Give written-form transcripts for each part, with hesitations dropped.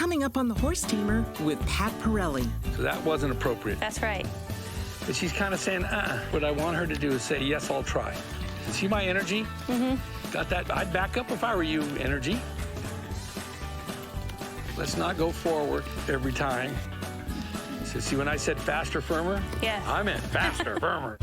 Coming up on the Horse Tamer with Pat Parelli. So that wasn't appropriate. That's right. But she's kind of saying, What I want her to do is say, yes, I'll try. See my energy? Mm-hmm. Got that? I'd back up if I were you, energy. Let's not go forward every time. So see, when I said faster, firmer? Yeah. I meant faster, firmer.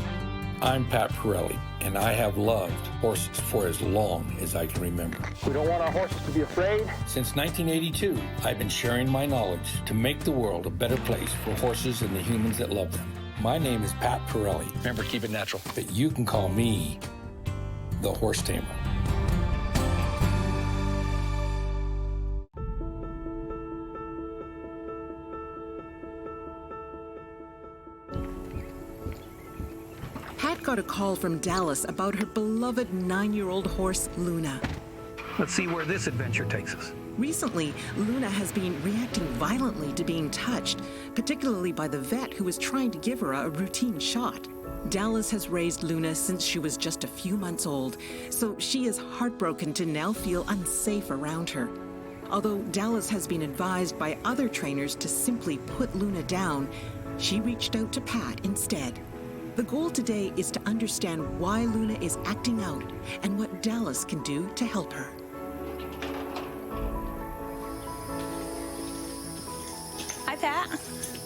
I'm Pat Parelli, and I have loved horses for as long as I can remember. We don't want our horses to be afraid. Since 1982, I've been sharing my knowledge to make the world a better place for horses and the humans that love them. My name is Pat Parelli. Remember, keep it natural. But you can call me the Horse Tamer. Pat got a call from Dallas about her beloved 9-year-old horse, Luna. Let's see where this adventure takes us. Recently, Luna has been reacting violently to being touched, particularly by the vet who was trying to give her a routine shot. Dallas has raised Luna since she was just a few months old, so she is heartbroken to now feel unsafe around her. Although Dallas has been advised by other trainers to simply put Luna down, she reached out to Pat instead. The goal today is to understand why Luna is acting out and what Dallas can do to help her. Hi, Pat.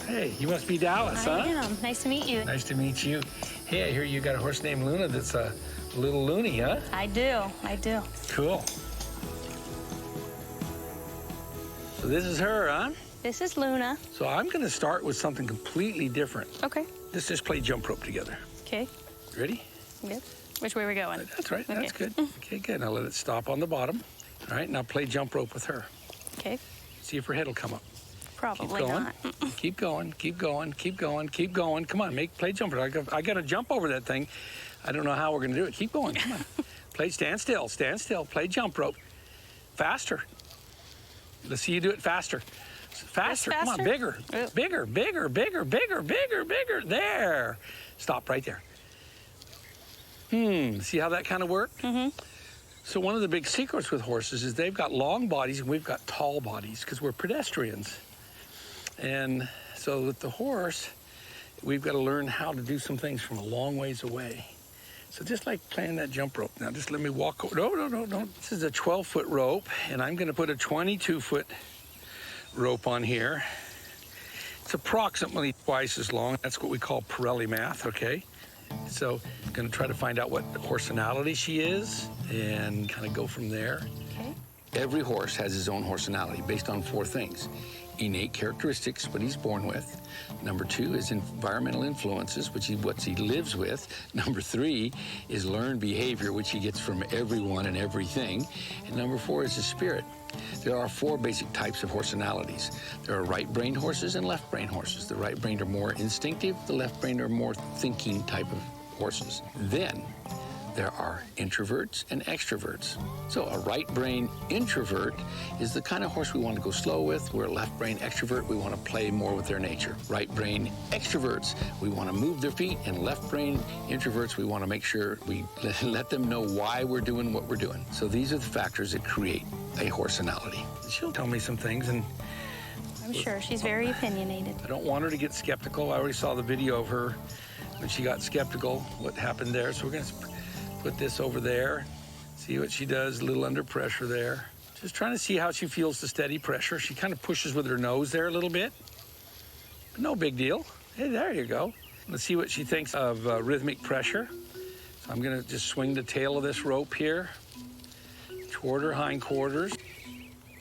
Hey, you must be Dallas, huh? I am. Nice to meet you. Nice to meet you. Hey, I hear you got a horse named Luna that's a little loony, huh? I do. Cool. So this is her, huh? This is Luna. So I'm going to start with something completely different. Okay. Let's just play jump rope together. Okay. Ready? Good. Which way are we going? That's right. Okay. That's good. Okay, good. Now let it stop on the bottom. All right, now play jump rope with her. Okay. See if her head will come up. Probably Keep going. not. Keep going. Keep going. Keep going. Keep going. Come on, play jump rope. I got to jump over that thing. I don't know how we're going to do it. Keep going. Come on. Play stand still. Stand still. Play jump rope. Faster. Let's see you do it faster. Faster. Come on, bigger. Ooh. Bigger, bigger, bigger, bigger, bigger, bigger. There. Stop right there. See how that kind of worked? Mm-hmm. So one of the big secrets with horses is they've got long bodies and we've got tall bodies because we're pedestrians. And so with the horse, we've got to learn how to do some things from a long ways away. So just like playing that jump rope. Now just let me walk over. No. This is a 12-foot rope, and I'm going to put a 22-foot rope on here. It's approximately twice as long. That's what we call Parelli math, okay? So I'm going to try to find out what horsenality she is and kind of go from there. Okay. Every horse has his own horsenality based on 4 things. Innate characteristics, what he's born with. Number 2 is environmental influences, which is what he lives with. Number 3 is learned behavior, which he gets from everyone and everything. And number 4 is his spirit. There are 4 basic types of horsenalities. There are right-brained horses and left-brained horses. The right-brained are more instinctive, the left-brained are more thinking type of horses. Then there are introverts and extroverts. So a right-brain introvert is the kind of horse we want to go slow with. We're a left-brain extrovert, we want to play more with their nature. Right-brain extroverts, we want to move their feet, and left-brain introverts, we want to make sure we let them know why we're doing what we're doing. So these are the factors that create a horsenality. She'll tell me some things, and I'm sure she's very opinionated. I don't want her to get skeptical. I already saw the video of her when she got skeptical, what happened there. So we're going to put this over there, see what she does, a little under pressure there. Just trying to see how she feels the steady pressure. She kind of pushes with her nose there a little bit, but no big deal. Hey, there you go. Let's see what she thinks of rhythmic pressure. So I'm gonna just swing the tail of this rope here toward her hindquarters.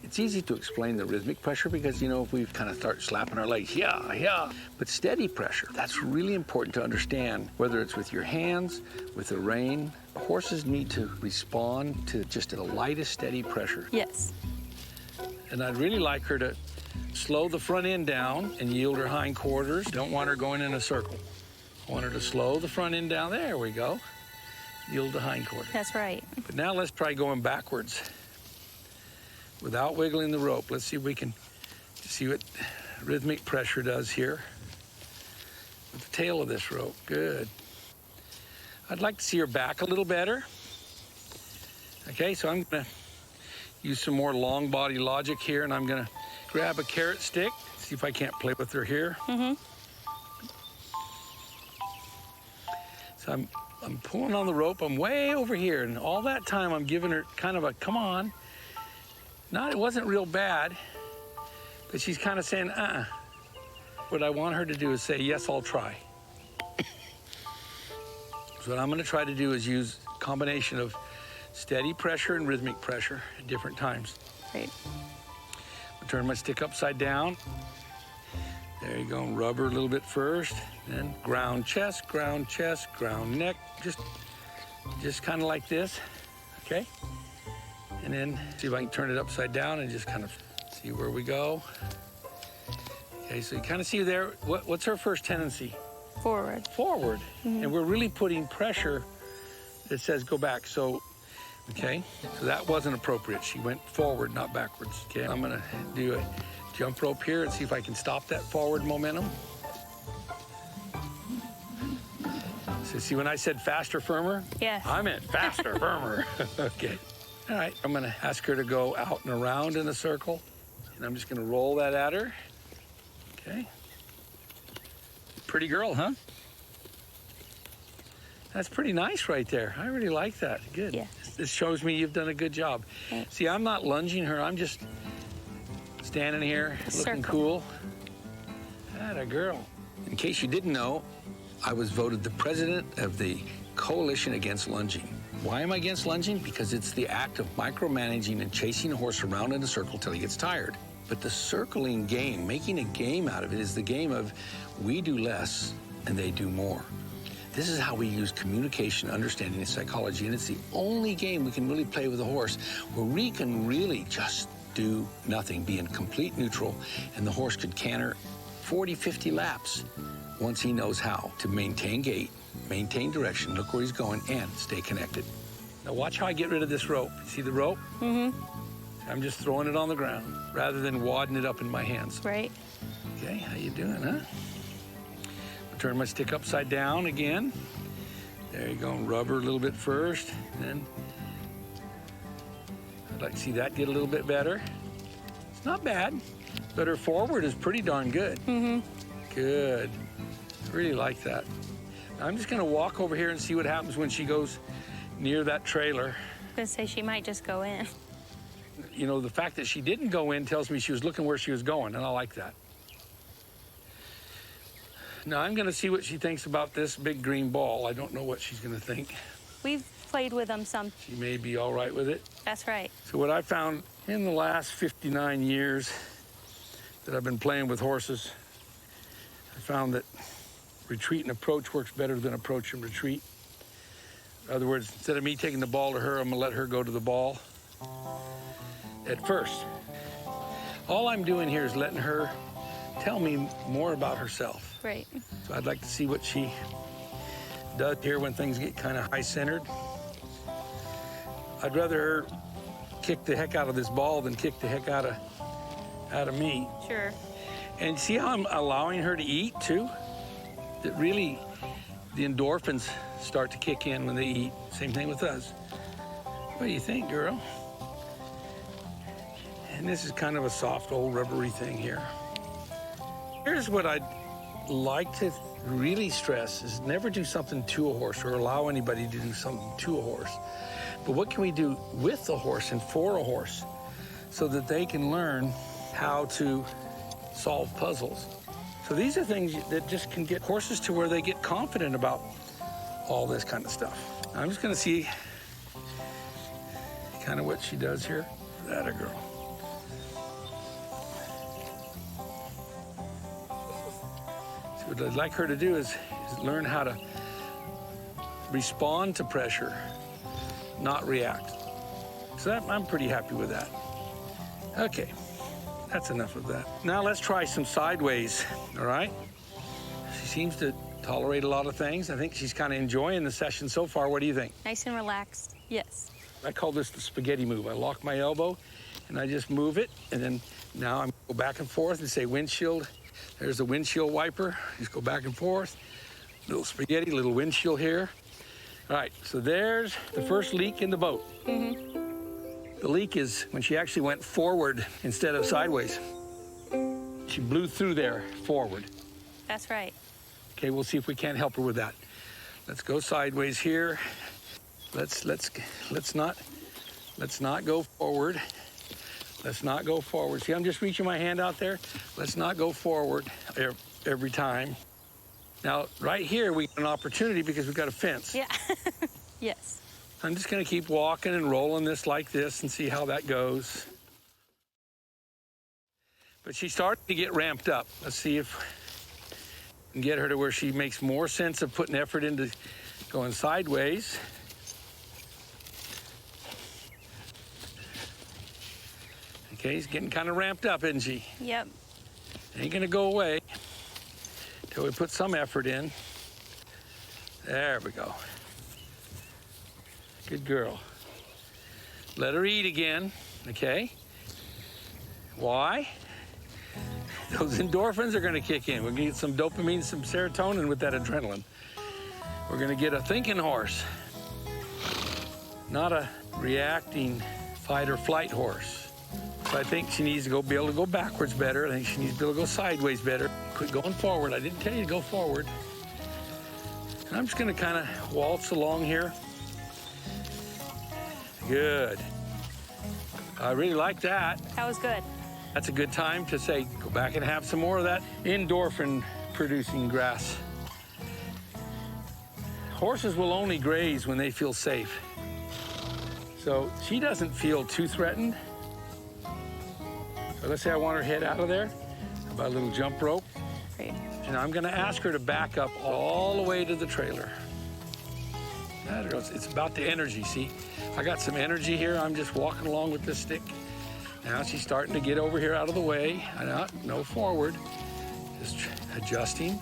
It's easy to explain the rhythmic pressure because, you know, if we kind of start slapping our legs, yeah. But steady pressure, that's really important to understand, whether it's with your hands, with the rein. Horses need to respond to just the lightest steady pressure. Yes. And I'd really like her to slow the front end down and yield her hindquarters. Don't want her going in a circle. I want her to slow the front end down. There we go. Yield the hindquarters. That's right. But now let's try going backwards without wiggling the rope. Let's see if we can see what rhythmic pressure does here with the tail of this rope. Good. I'd like to see her back a little better. Okay, so I'm gonna use some more long body logic here, and I'm gonna grab a carrot stick, see if I can't play with her here. So I'm pulling on the rope, I'm way over here, and all that time I'm giving her kind of a, come on. It wasn't real bad, but she's kind of saying, What I want her to do is say, yes, I'll try. So what I'm gonna try to do is use a combination of steady pressure and rhythmic pressure at different times. Great. I'll turn my stick upside down. There you go, rub her a little bit first, then ground chest, ground neck, just kind of like this, okay? And then see if I can turn it upside down and just kind of see where we go. Okay, so you kind of see there, what's her first tendency? Forward. Forward. And we're really putting pressure that says go back. So, okay, so that wasn't appropriate. She went forward, not backwards. Okay, I'm gonna do a jump rope here and see if I can stop that forward momentum. So see when I said faster, firmer? Yes. I meant faster, firmer. Okay. All right, I'm gonna ask her to go out and around in a circle. And I'm just gonna roll that at her. Okay. Pretty girl, huh? That's pretty nice right there. I really like that. Good. Yeah. This shows me you've done a good job. Thanks. See, I'm not lunging her. I'm just standing here looking Circle. cool. Atta girl. In case you didn't know, I was voted the president of the Coalition Against Lunging. Why am I against lunging? Because it's the act of micromanaging and chasing a horse around in a circle till he gets tired. But the circling game, making a game out of it, is the game of we do less and they do more. This is how we use communication, understanding, and psychology, and it's the only game we can really play with a horse where we can really just do nothing, be in complete neutral, and the horse could canter 40, 50 laps once he knows how to maintain gait, maintain direction, look where he's going, and stay connected. Now watch how I get rid of this rope. See the rope? I'm just throwing it on the ground rather than wadding it up in my hands. Right. Okay, how you doing, huh? I'll turn my stick upside down again. There you go, and rub her a little bit first. Then I'd like to see that get a little bit better. It's not bad, but her forward is pretty darn good. Good. I really like that. Now I'm just gonna walk over here and see what happens when she goes near that trailer. I was gonna say she might just go in. You know, the fact that she didn't go in tells me she was looking where she was going, and I like that. Now I'm gonna see what she thinks about this big green ball. I don't know what she's gonna think. We've played with them some. She may be all right with it. That's right. So what I found in the last 59 years that I've been playing with horses, I found that retreat and approach works better than approach and retreat. In other words, instead of me taking the ball to her, I'm gonna let her go to the ball at first. All I'm doing here is letting her tell me more about herself. Right. So I'd like to see what she does here when things get kind of high-centered. I'd rather her kick the heck out of this ball than kick the heck out of me. Sure. And see how I'm allowing her to eat too? That really, the endorphins start to kick in when they eat. Same thing with us. What do you think, girl? And this is kind of a soft, old, rubbery thing here. Here's what I'd like to really stress is never do something to a horse or allow anybody to do something to a horse. But what can we do with the horse and for a horse so that they can learn how to solve puzzles? So these are things that just can get horses to where they get confident about all this kind of stuff. I'm just gonna see kind of what she does here. Atta girl. So what I'd like her to do is learn how to respond to pressure, not react. So I'm pretty happy with that. Okay, that's enough of that. Now let's try some sideways, all right? She seems to tolerate a lot of things. I think she's kind of enjoying the session so far. What do you think? Nice and relaxed. Yes. I call this the spaghetti move. I lock my elbow and I just move it, and then now I go back and forth and say windshield. There's the windshield wiper. Just go back and forth. Little spaghetti, little windshield here. All right, so there's the first leak in the boat. The leak is when she actually went forward instead of sideways. She blew through there forward. That's right. Okay, we'll see if we can't help her with that. Let's go sideways here. Let's not go forward. Let's not go forward. See, I'm just reaching my hand out there. Let's not go forward every time. Now, right here, we get an opportunity because we've got a fence. Yeah. Yes. I'm just gonna keep walking and rolling this like this and see how that goes. But she's starting to get ramped up. Let's see if we can get her to where she makes more sense of putting effort into going sideways. Okay, he's getting kind of ramped up, isn't she? Yep. Ain't gonna go away until we put some effort in. There we go. Good girl. Let her eat again, okay? Why? Those endorphins are gonna kick in. We're gonna get some dopamine, some serotonin with that adrenaline. We're gonna get a thinking horse, not a reacting fight or flight horse. So I think she needs to be able to go backwards better. I think she needs to be able to go sideways better. Quit going forward. I didn't tell you to go forward. And I'm just gonna kind of waltz along here. Good. I really like that. That was good. That's a good time to say, go back and have some more of that endorphin-producing grass. Horses will only graze when they feel safe. So she doesn't feel too threatened. So let's say I want her head out of there. How about a little jump rope? Great. And I'm gonna ask her to back up all the way to the trailer. It's about the energy, see? I got some energy here. I'm just walking along with this stick. Now she's starting to get over here out of the way. No forward, just adjusting.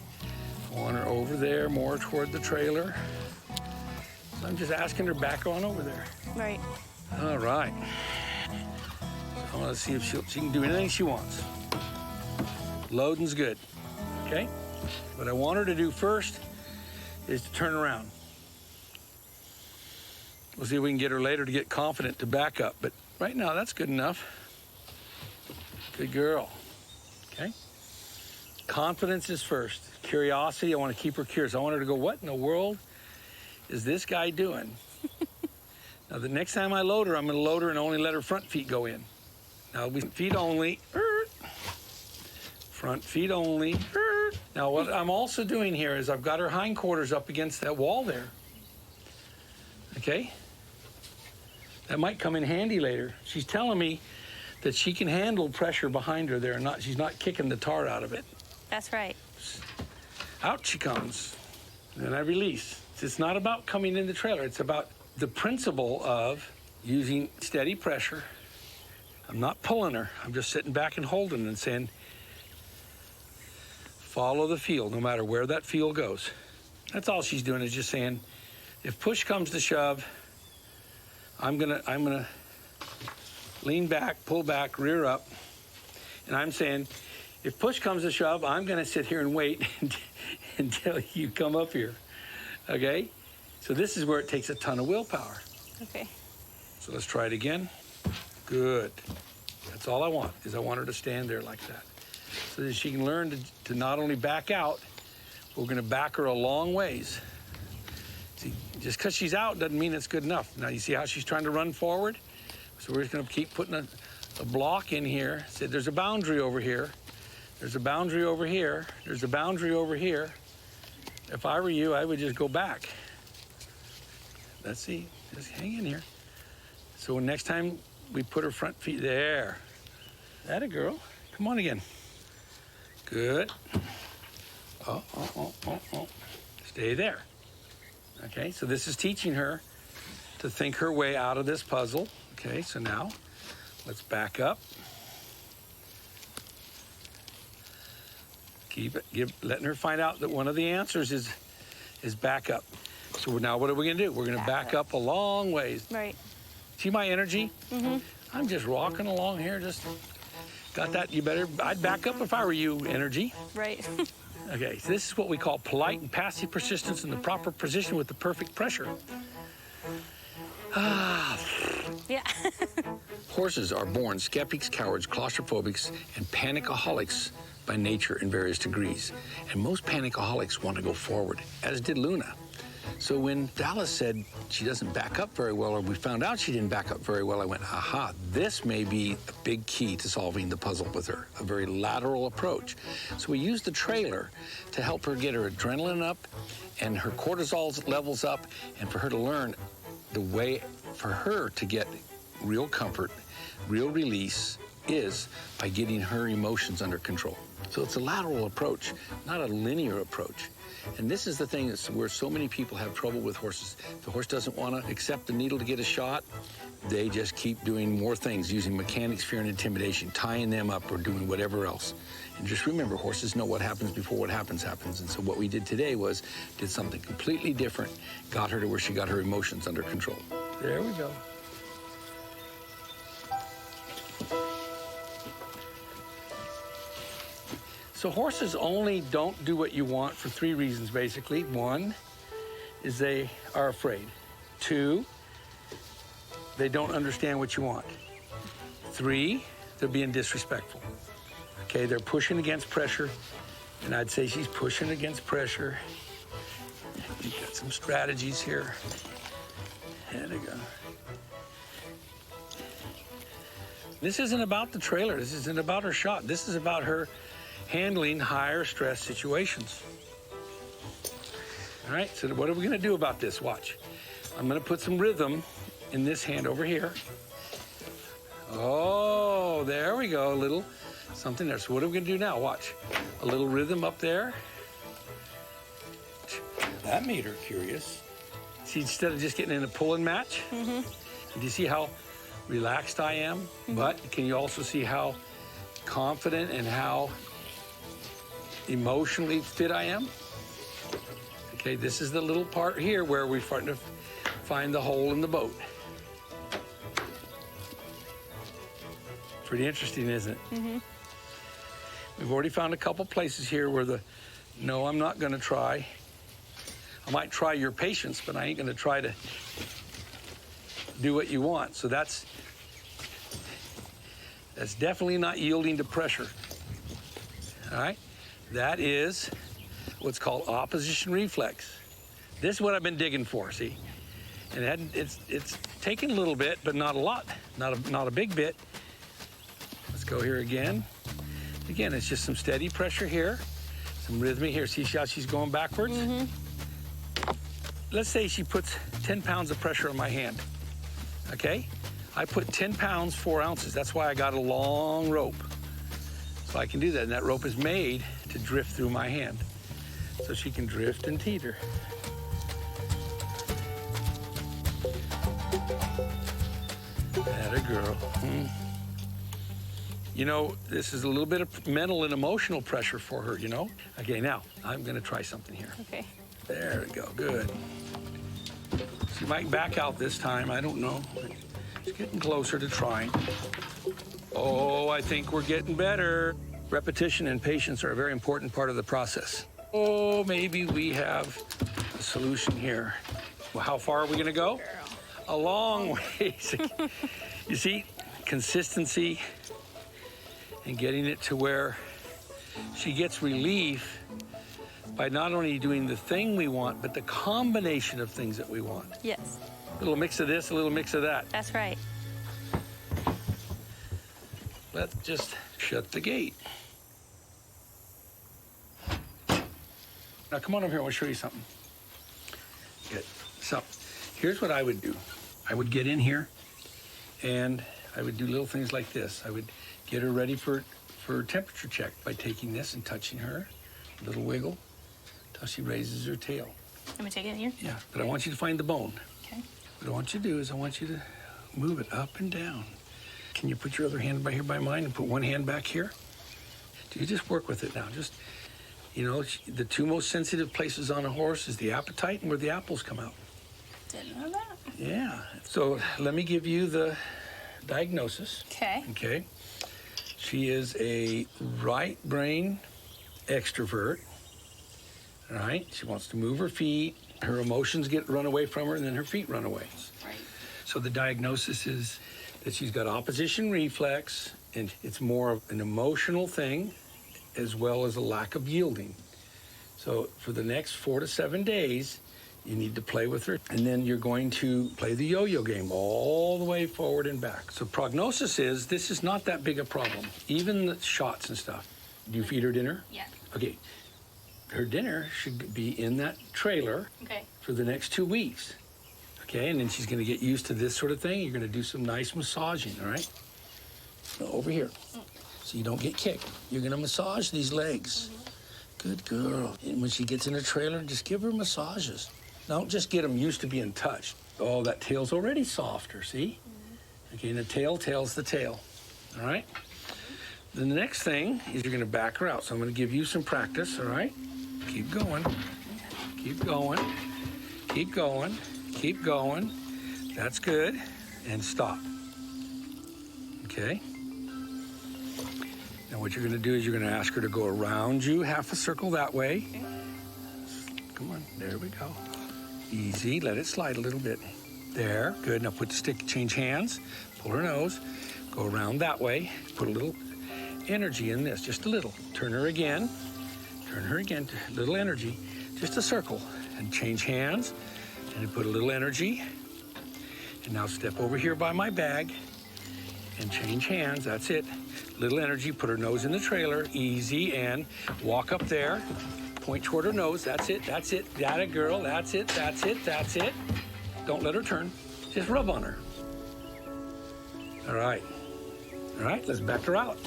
I want her over there, more toward the trailer. So I'm just asking her back on over there. Right. All right. I want to see if she can do anything she wants. Loading's good, okay? What I want her to do first is to turn around. We'll see if we can get her later to get confident to back up, but right now that's good enough. Good girl, okay? Confidence is first. Curiosity, I want to keep her curious. I want her to go, what in the world is this guy doing? Now, the next time I load her, I'm going to load her and only let her front feet go in. Now, it'll be feet only. Front feet only. Now, what I'm also doing here is I've got her hindquarters up against that wall there. Okay? That might come in handy later. She's telling me that she can handle pressure behind her there and she's not kicking the tar out of it. That's right. Out she comes. And then I release. It's not about coming in the trailer. It's about the principle of using steady pressure. I'm not pulling her. I'm just sitting back and holding and saying, follow the field, no matter where that field goes. That's all she's doing, is just saying, if push comes to shove, I'm gonna lean back, pull back, rear up. And I'm saying, if push comes to shove, I'm gonna sit here and wait until you come up here, okay? So this is where it takes a ton of willpower. Okay. So let's try it again. Good. That's all I want, is I want her to stand there like that. So that she can learn to not only back out, we're gonna back her a long ways. See, just because she's out doesn't mean it's good enough. Now you see how she's trying to run forward? So we're just gonna keep putting a block in here. See, there's a boundary over here. There's a boundary over here. There's a boundary over here. If I were you, I would just go back. Let's see, just hang in here. So next time we put her front feet there. Atta girl, come on again. Good. Oh. Stay there. Okay, so this is teaching her to think her way out of this puzzle. Okay, so now let's back up. Letting her find out that one of the answers is back up. So now what are we gonna do? We're gonna back up a long ways. Right. See my energy? Mm-hmm. I'm just rocking along here, just got that. I'd back up if I were you, energy. Right. Okay, so this is what we call polite and passive persistence in the proper position with the perfect pressure. Yeah. Horses are born skeptics, cowards, claustrophobics, and panicaholics by nature in various degrees. And most panicaholics want to go forward, as did Luna. So when Dallas said she doesn't back up very well, or we found out she didn't back up very well, I went, aha, this may be a big key to solving the puzzle with her, a very lateral approach. So we used the trailer to help her get her adrenaline up and her cortisol levels up, and for her to learn the way for her to get real comfort, real release, is by getting her emotions under control. So it's a lateral approach, not a linear approach. And this is the thing that's where so many people have trouble with horses. If the horse doesn't want to accept the needle to get a shot, they just keep doing more things, using mechanics, fear, and intimidation, tying them up or doing whatever else. And just remember, horses know what happens before what happens happens. And so what we did today was did something completely different, got her to where she got her emotions under control. There we go. So horses only don't do what you want for 3 reasons, basically. 1 is they are afraid. 2, they don't understand what you want. 3, they're being disrespectful. Okay, they're pushing against pressure, and I'd say she's pushing against pressure. You've got some strategies here. There we go. This isn't about the trailer. This isn't about her shot. This is about her handling higher stress situations. All right, so what are we gonna do about this? Watch. I'm gonna put some rhythm in this hand over here. Oh, there we go, a little something there. So what are we gonna do now? Watch. A little rhythm up there. That made her curious. See, instead of just getting in a pulling match, do you see how relaxed I am? But can you also see how confident and how emotionally fit I am? Okay, this is the little part here where we're starting to find the hole in the boat. Pretty interesting, isn't it? We've already found a couple places here where the, no, I'm not gonna try. I might try your patience, but I ain't gonna try to do what you want. So that's definitely not yielding to pressure. All right? That is what's called opposition reflex. This is what I've been digging for, see? And it's taken a little bit, but not a lot, not a big bit. Let's go here again. Again, it's just some steady pressure here, some rhythmic here. See how she's going backwards? Let's say she puts 10 pounds of pressure on my hand, okay? I put 10 pounds, 4 ounces. That's why I got a long rope. So I can do that, and that rope is made to drift through my hand. So she can drift and teeter. Atta girl. You know, this is a little bit of mental and emotional pressure for her, you know? Okay, now, I'm gonna try something here. Okay. There we go, good. She might back out this time, I don't know. She's getting closer to trying. Oh, I think we're getting better. Repetition and patience are a very important part of the process. Oh, maybe we have a solution here. Well, how far are we gonna go? A long ways. You see, consistency and getting it to where she gets relief by not only doing the thing we want, but the combination of things that we want. Yes. A little mix of this, a little mix of that. That's right. Let's just shut the gate. Now come on over here, I want to show you something. Good. So, here's what I would do. I would get in here and I would do little things like this. I would get her ready for temperature check by taking this and touching her. A little wiggle until she raises her tail. Let me take it here. Yeah, but I want you to find the bone. Okay. What I want you to do is I want you to move it up and down. Can you put your other hand by here by mine and put one hand back here? Do you just work with it now? Just, you know, the 2 most sensitive places on a horse is the appetite and where the apples come out. Didn't know that. Yeah. So let me give you the diagnosis. Okay. Okay. She is a right brain extrovert. All right. She wants to move her feet. Her emotions get run away from her, and then her feet run away. Right. So the diagnosis is that she's got opposition reflex, and it's more of an emotional thing, as well as a lack of yielding. So for the next 4 to 7 days, you need to play with her, and then you're going to play the yo-yo game all the way forward and back. So prognosis is this is not that big a problem, even the shots and stuff. Do you feed her dinner? Yeah. Okay. Her dinner should be in that trailer Okay. for the next 2 weeks. Okay, and then she's going to get used to this sort of thing. You're going to do some nice massaging, all right? Now, over here, so you don't get kicked. You're going to massage these legs. Good girl. And when she gets in her trailer, just give her massages. Don't just get them used to being touched. Oh, that tail's already softer, see? Okay, and the tail tails the tail, all right? Then the next thing is you're going to back her out. So I'm going to give you some practice, all right? Keep going. Keep going. Keep going. Keep going. That's good. And stop. Okay? Now what you're going to do is you're going to ask her to go around you half a circle that way. Come on. There we go. Easy. Let it slide a little bit. There. Good. Now put the stick, change hands. Pull her nose. Go around that way. Put a little energy in this. Just a little. Turn her again. Turn her again. Little energy. Just a circle. And change hands. And put a little energy. And now step over here by my bag. And change hands. That's it. Little energy. Put her nose in the trailer. Easy. And walk up there. Point toward her nose. That's it. That's it. That a girl. That's it. That's it. That's it. Don't let her turn. Just rub on her. All right. All right. Let's back her out.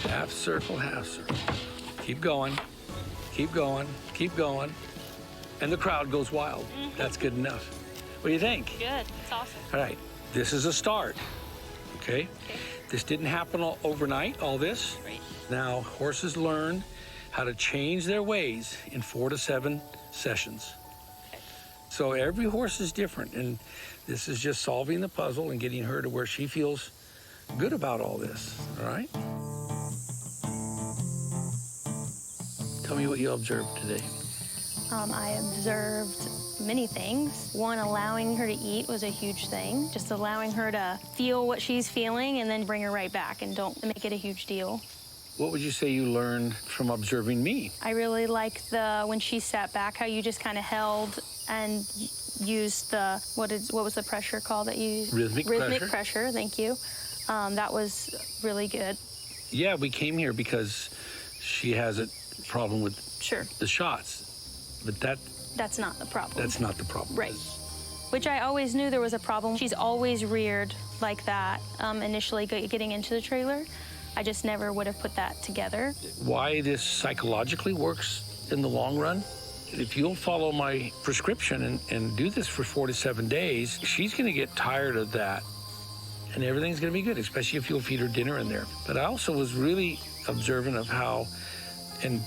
Half circle, half circle. Keep going. Keep going. Keep going. And the crowd goes wild. That's good enough. What do you think? Good. It's awesome. All right. This is a start. Okay? This didn't happen overnight, all this. Great. Now, horses learn how to change their ways in 4 to 7 sessions. Okay. So every horse is different, and this is just solving the puzzle and getting her to where she feels good about all this, all right? Tell me what you observed today. I observed many things. One, allowing her to eat was a huge thing. Just allowing her to feel what she's feeling and then bring her right back and don't make it a huge deal. What would you say you learned from observing me? I really like when she sat back, how you just kind of held and used what was the pressure called that you used? Rhythmic pressure, thank you. That was really good. Yeah, we came here because she has a problem with Sure. the shots, but That's not the problem. that's not the problem. Right. Which I always knew there was a problem. She's always reared like that, initially getting into the trailer. I just never would have put that together. Why this psychologically works in the long run, if you'll follow my prescription and do this for 4 to 7 days, she's going to get tired of that, and everything's going to be good, especially if you'll feed her dinner in there. But I also was really observant of how, and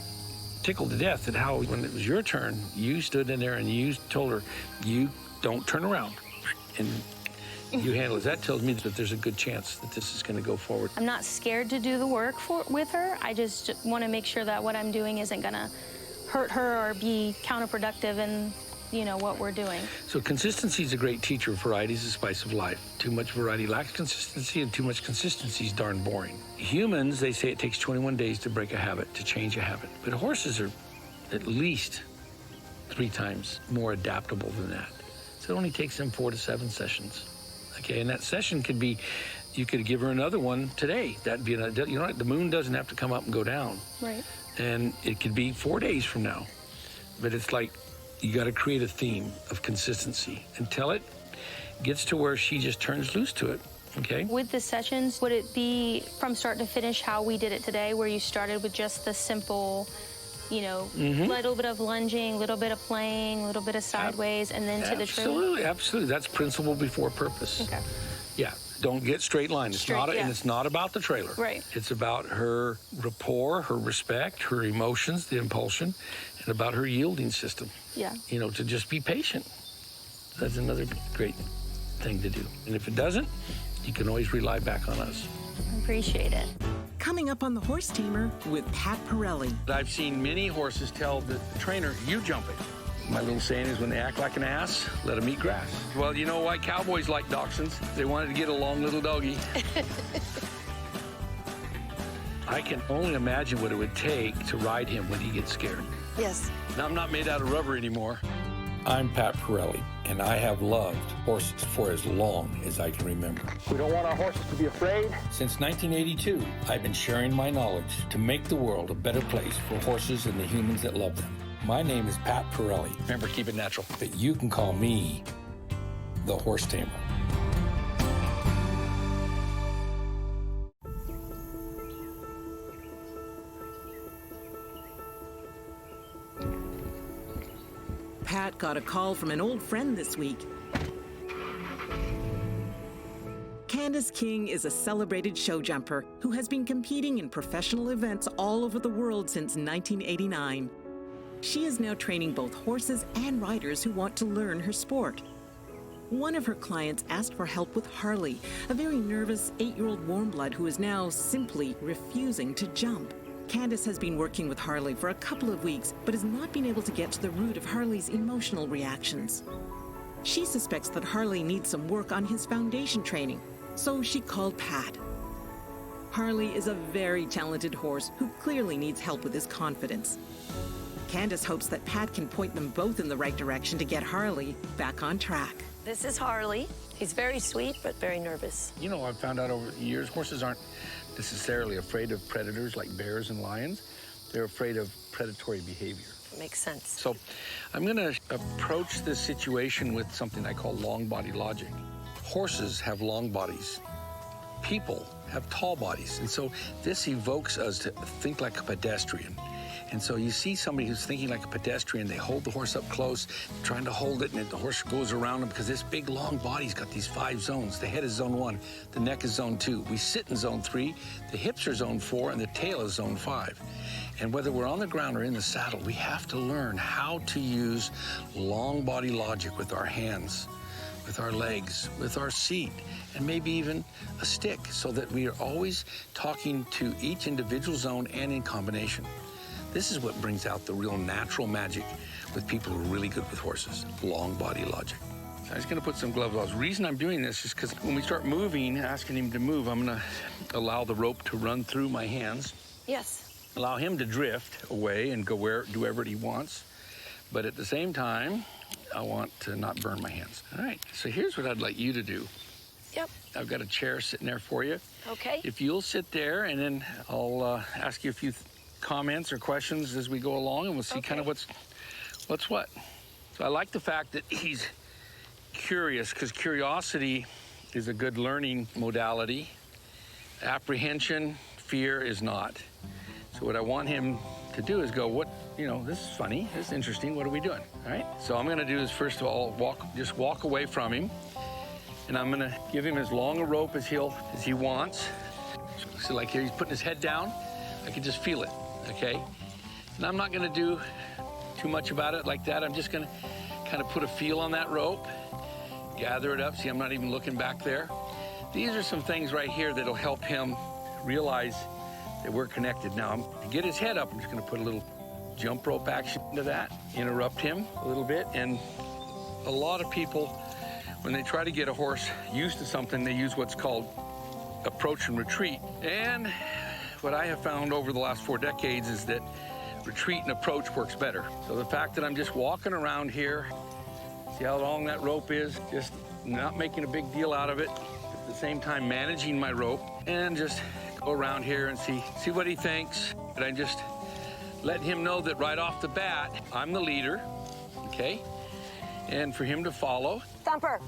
tickled to death at how, when it was your turn, you stood in there and you told her, you don't turn around, and you handle it. That tells me that there's a good chance that this is going to go forward. I'm not scared to do the work with her. I just want to make sure that what I'm doing isn't going to hurt her or be counterproductive in, what we're doing. So consistency is a great teacher. Variety is the spice of life. Too much variety lacks consistency, and too much consistency is darn boring. Humans, they say it takes 21 days to break a habit, to change a habit. But horses are at least 3 times more adaptable than that. So it only takes them 4 to 7 sessions. Okay, and that session could be, you could give her another one today. That'd be, the moon doesn't have to come up and go down. Right. And it could be 4 days from now. But it's like, you got to create a theme of consistency until it gets to where she just turns loose to it, okay? With the sessions, would it be from start to finish how we did it today, where you started with just the simple, little bit of lunging, little bit of playing, little bit of sideways, and then to the trailer? Absolutely, absolutely. That's principle before purpose. Okay. Yeah, don't get straight line. And it's not about the trailer. Right. It's about her rapport, her respect, her emotions, the impulsion, and about her yielding system. Yeah. To just be patient. That's another great thing to do. And if it doesn't, you can always rely back on us. I appreciate it. Coming up on the Horse Tamer with Pat Parelli. I've seen many horses tell the trainer, you jump it. My little saying is, when they act like an ass, let them eat grass. Well, you know why cowboys like dachshunds? They wanted to get a long little doggy. I can only imagine what it would take to ride him when he gets scared. Yes. Now, I'm not made out of rubber anymore. I'm Pat Parelli, and I have loved horses for as long as I can remember. We don't want our horses to be afraid. Since 1982, I've been sharing my knowledge to make the world a better place for horses and the humans that love them. My name is Pat Parelli. Remember, keep it natural. But you can call me the Horse Tamer. Pat got a call from an old friend this week. Candace King is a celebrated show jumper who has been competing in professional events all over the world since 1989. She is now training both horses and riders who want to learn her sport. One of her clients asked for help with Harley, a very nervous 8-year-old warm blood who is now simply refusing to jump. Candace has been working with Harley for a couple of weeks, but has not been able to get to the root of Harley's emotional reactions. She suspects that Harley needs some work on his foundation training, so she called Pat. Harley is a very talented horse who clearly needs help with his confidence. Candace hopes that Pat can point them both in the right direction to get Harley back on track. This is Harley. He's very sweet, but very nervous. You know, I've found out over the years, horses aren't necessarily afraid of predators like bears and lions. They're afraid of predatory behavior. Makes sense. So I'm going to approach this situation with something I call long body logic. Horses have long bodies. People have tall bodies. And so this evokes us to think like a pedestrian. And so you see somebody who's thinking like a pedestrian, they hold the horse up close, trying to hold it, and the horse goes around them because this big, long body's got these 5 zones. The head is zone 1, the neck is zone 2. We sit in zone 3, the hips are zone 4, and the tail is zone 5. And whether we're on the ground or in the saddle, we have to learn how to use long body logic with our hands, with our legs, with our seat, and maybe even a stick, so that we are always talking to each individual zone and in combination. This is what brings out the real natural magic with people who are really good with horses, long body logic. So I'm just gonna put some gloves on. The reason I'm doing this is because when we start moving, asking him to move, I'm gonna allow the rope to run through my hands. Yes. Allow him to drift away and go do wherever he wants. But at the same time, I want to not burn my hands. All right, so here's what I'd like you to do. Yep. I've got a chair sitting there for you. Okay. If you'll sit there, and then I'll ask you a few comments or questions as we go along, and we'll see kind of what's what. So I like the fact that he's curious, because curiosity is a good learning modality. Apprehension, fear is not. So what I want him to do is go, this is funny, this is interesting, what are we doing? All right, so I'm gonna do is first of all, walk away from him, and I'm gonna give him as long a rope as he wants. So like here, he's putting his head down, I can just feel it. Okay, and I'm not gonna do too much about it like that. I'm just gonna kind of put a feel on that rope, gather it up. See, I'm not even looking back there. These are some things right here that'll help him realize that we're connected. Now, to get his head up, I'm just gonna put a little jump rope action into that, interrupt him a little bit. And a lot of people, when they try to get a horse used to something, they use what's called approach and retreat. And what I have found over the last 4 decades is that retreat and approach works better. So the fact that I'm just walking around here, see how long that rope is, just not making a big deal out of it, at the same time managing my rope, and just go around here and see what he thinks. And I just let him know that right off the bat, I'm the leader, okay? And for him to follow. Thumper,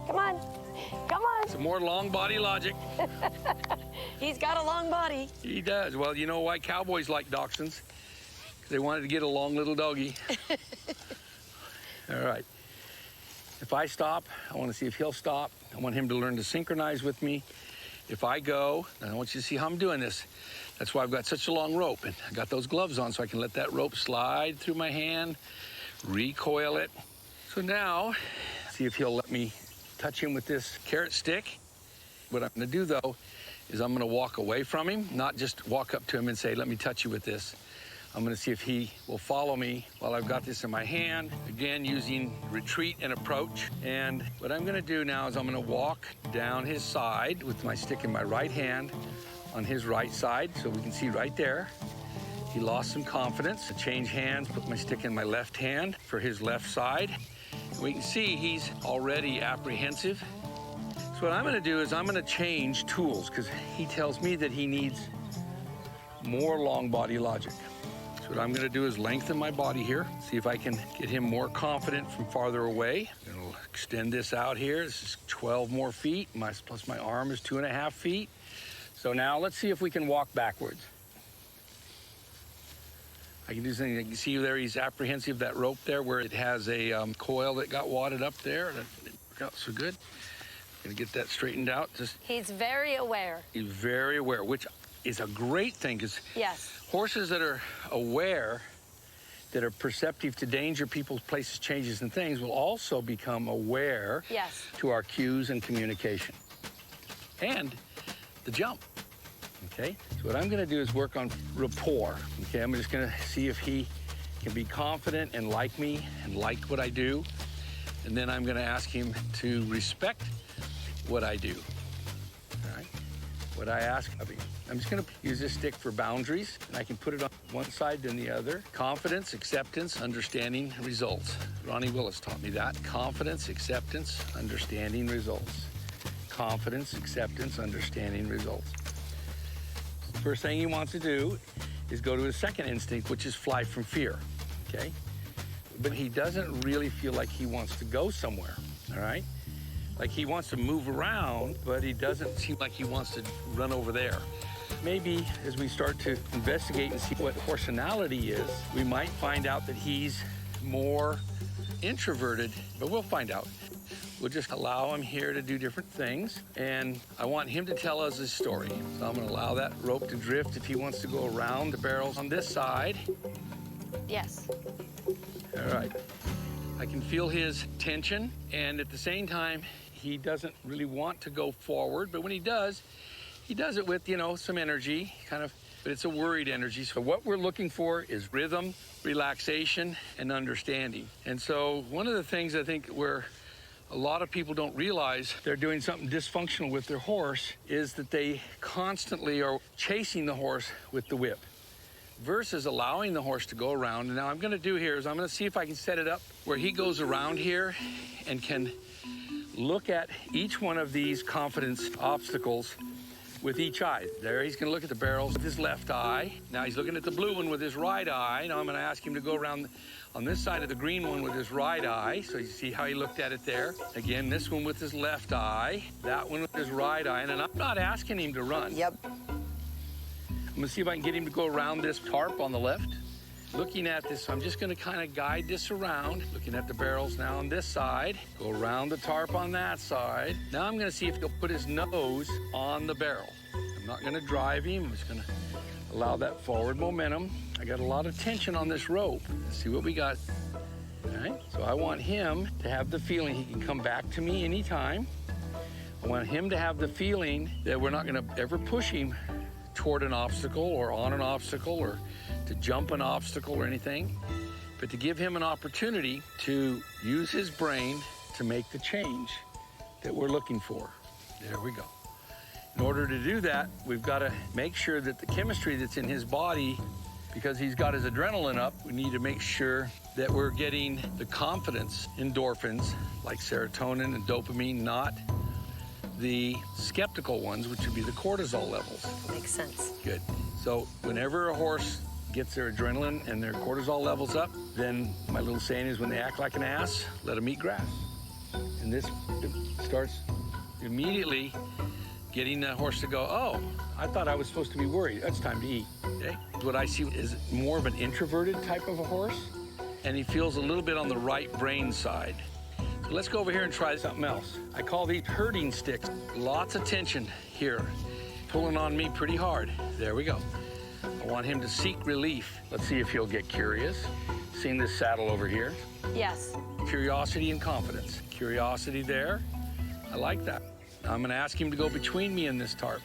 come on, come on. Some more long body logic. He's got a long body. He does. Well, you know why cowboys like dachshunds? They wanted to get a long little doggy. All right. If I stop, I want to see if he'll stop. I want him to learn to synchronize with me. If I go, I want you to see how I'm doing this. That's why I've got such a long rope. And I got those gloves on so I can let that rope slide through my hand, recoil it. So now, see if he'll let me touch him with this carrot stick. What I'm going to do, though, is I'm going to walk away from him, not just walk up to him and say, let me touch you with this. I'm going to see if he will follow me while I've got this in my hand, again, using retreat and approach. And what I'm going to do now is I'm going to walk down his side with my stick in my right hand, on his right side, so we can see right there. He lost some confidence. I change hands, put my stick in my left hand for his left side. We can see he's already apprehensive. So what I'm gonna do is I'm gonna change tools because he tells me that he needs more long body logic. So what I'm gonna do is lengthen my body here, see if I can get him more confident from farther away. I'll extend this out here. This is 12 more feet, plus my arm is 2.5 feet. So now let's see if we can walk backwards. I can do something. You can see there he's apprehensive, that rope there where it has a coil that got wadded up there. That didn't work out so good. Gonna get that straightened out. He's very aware. He's very aware, which is a great thing because Yes. horses that are aware, that are perceptive to danger, people, places, changes, and things will also become aware Yes. to our cues and communication. And the jump. Okay, so what I'm gonna do is work on rapport. Okay, I'm just gonna see if he can be confident and like me and like what I do. And then I'm gonna ask him to respect what I do. All right, what I ask of him. I'm just gonna use this stick for boundaries, and I can put it on one side then the other. Confidence, acceptance, understanding, results. Ronnie Willis taught me that. Confidence, acceptance, understanding, results. Confidence, acceptance, understanding, results. First thing he wants to do is go to his second instinct, which is fly from fear, okay? But he doesn't really feel like he wants to go somewhere, all right? Like he wants to move around, but he doesn't seem like he wants to run over there. Maybe as we start to investigate and see what horseanality is, we might find out that he's more introverted, but we'll find out. We'll just allow him here to do different things, and I want him to tell us his story. So I'm gonna allow that rope to drift if he wants to go around the barrels on this side. Yes. All right. I can feel his tension, and at the same time, he doesn't really want to go forward, but when he does it with, you know, some energy, kind of, but it's a worried energy. So what we're looking for is rhythm, relaxation, and understanding. And so one of the things I think where a lot of people don't realize they're doing something dysfunctional with their horse is that they constantly are chasing the horse with the whip versus allowing the horse to go around. And now I'm gonna do here is I'm gonna see if I can set it up where he goes around here and can look at each one of these confidence obstacles with each eye. There, he's gonna look at the barrels with his left eye. Now he's looking at the blue one with his right eye. Now I'm gonna ask him to go around on this side of the green one with his right eye. So you see how he looked at it there. Again, this one with his left eye, that one with his right eye. And I'm not asking him to run. Yep. I'm gonna see if I can get him to go around this tarp on the left. Looking at this, I'm just gonna kind of guide this around, looking at the barrels now on this side, go around the tarp on that side. Now I'm gonna see if he'll put his nose on the barrel. I'm not gonna drive him, I'm just gonna allow that forward momentum. I got a lot of tension on this rope. Let's see what we got. All right, so I want him to have the feeling he can come back to me anytime. I want him to have the feeling that we're not gonna ever push him toward an obstacle or on an obstacle or to jump an obstacle or anything, but to give him an opportunity to use his brain to make the change that we're looking for. There we go. In order to do that, we've got to make sure that the chemistry that's in his body, because he's got his adrenaline up, we need to make sure that we're getting the confidence endorphins like serotonin and dopamine, not the skeptical ones, which would be the cortisol levels. Makes sense. Good. So whenever a horse gets their adrenaline and their cortisol levels up, then my little saying is when they act like an ass, let them eat grass. And this starts immediately getting the horse to go, oh, I thought I was supposed to be worried. It's time to eat. Okay? What I see is more of an introverted type of a horse, and he feels a little bit on the right brain side. So let's go over here and try something else. I call these herding sticks. Lots of tension here, pulling on me pretty hard. There we go. I want him to seek relief. Let's see if he'll get curious. Seeing this saddle over here. Yes. Curiosity and confidence. Curiosity there. I like that. Now I'm gonna ask him to go between me and this tarp.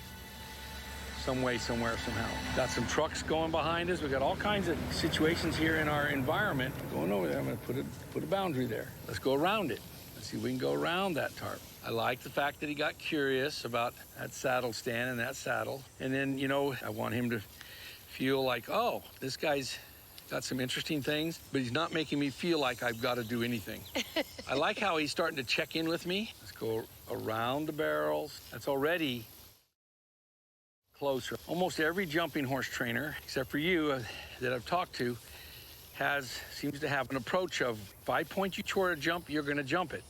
Some way, somewhere, somehow. Got some trucks going behind us. We got all kinds of situations here in our environment. Going over there, I'm gonna put a boundary there. Let's go around it. Let's See if we can go around that tarp. I like the fact that he got curious about that saddle stand and that saddle. And then, you know, I want him to feel like, oh, this guy's got some interesting things, but he's not making me feel like I've got to do anything. I like how he's starting to check in with me. Let's go around the barrels. That's already closer. Almost every jumping horse trainer, except for you, that I've talked to, seems to have an approach of, if I point you toward a jump, you're going to jump it.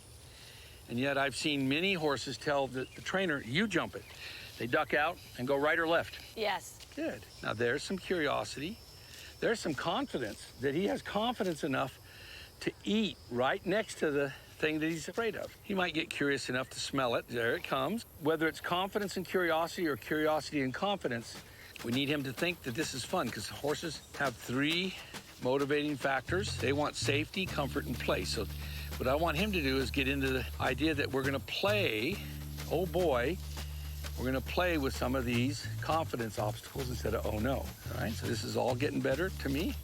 And yet I've seen many horses tell the trainer, you jump it. They duck out and go right or left. Yes. Good. Now there's some curiosity. There's some confidence, that he has confidence enough to eat right next to the thing that he's afraid of. He might get curious enough to smell it. There it comes. Whether it's confidence and curiosity or curiosity and confidence, we need him to think that this is fun, because horses have 3 motivating factors. They want safety, comfort, and play. So what I want him to do is get into the idea that we're gonna play, oh boy, we're gonna play with some of these confidence obstacles instead of oh no, all right? So this is all getting better to me.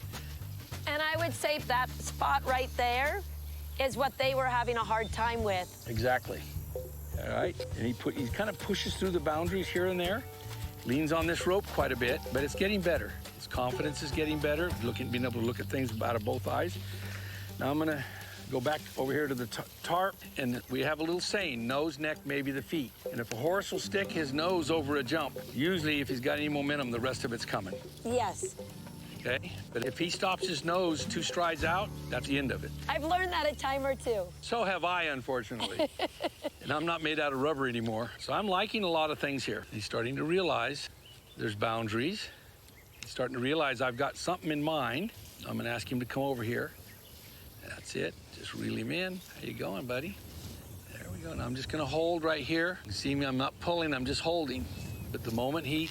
And I would say that spot right there is what they were having a hard time with. Exactly, all right? And he kind of pushes through the boundaries here and there, leans on this rope quite a bit, but it's getting better. His confidence is getting better, being able to look at things out of both eyes. Now I'm gonna go back over here to the tarp, and we have a little saying, nose, neck, maybe the feet. And if a horse will stick his nose over a jump, usually if he's got any momentum, the rest of it's coming. Yes. Okay? But if he stops his nose 2 strides out, that's the end of it. I've learned that at Tamer too. So have I, unfortunately. And I'm not made out of rubber anymore. So I'm liking a lot of things here. He's starting to realize there's boundaries. He's starting to realize I've got something in mind. I'm gonna ask him to come over here. That's it. Just reel him in. How you going, buddy? There we go. Now I'm just gonna hold right here. You see me, I'm not pulling, I'm just holding. But the moment he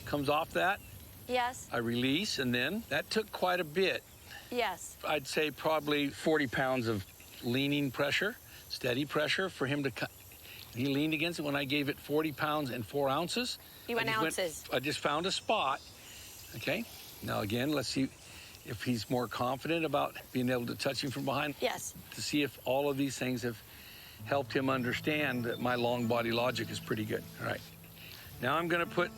comes off that, Yes. I release, and then that took quite a bit. Yes. I'd say probably 40 pounds of leaning pressure, steady pressure for him to cut. He leaned against it when I gave it 40 pounds and 4 ounces. You went ounces. I just found a spot. Okay. Now again, let's see if he's more confident about being able to touch him from behind. Yes. To see if all of these things have helped him understand that my long body logic is pretty good. All right. Now I'm going to put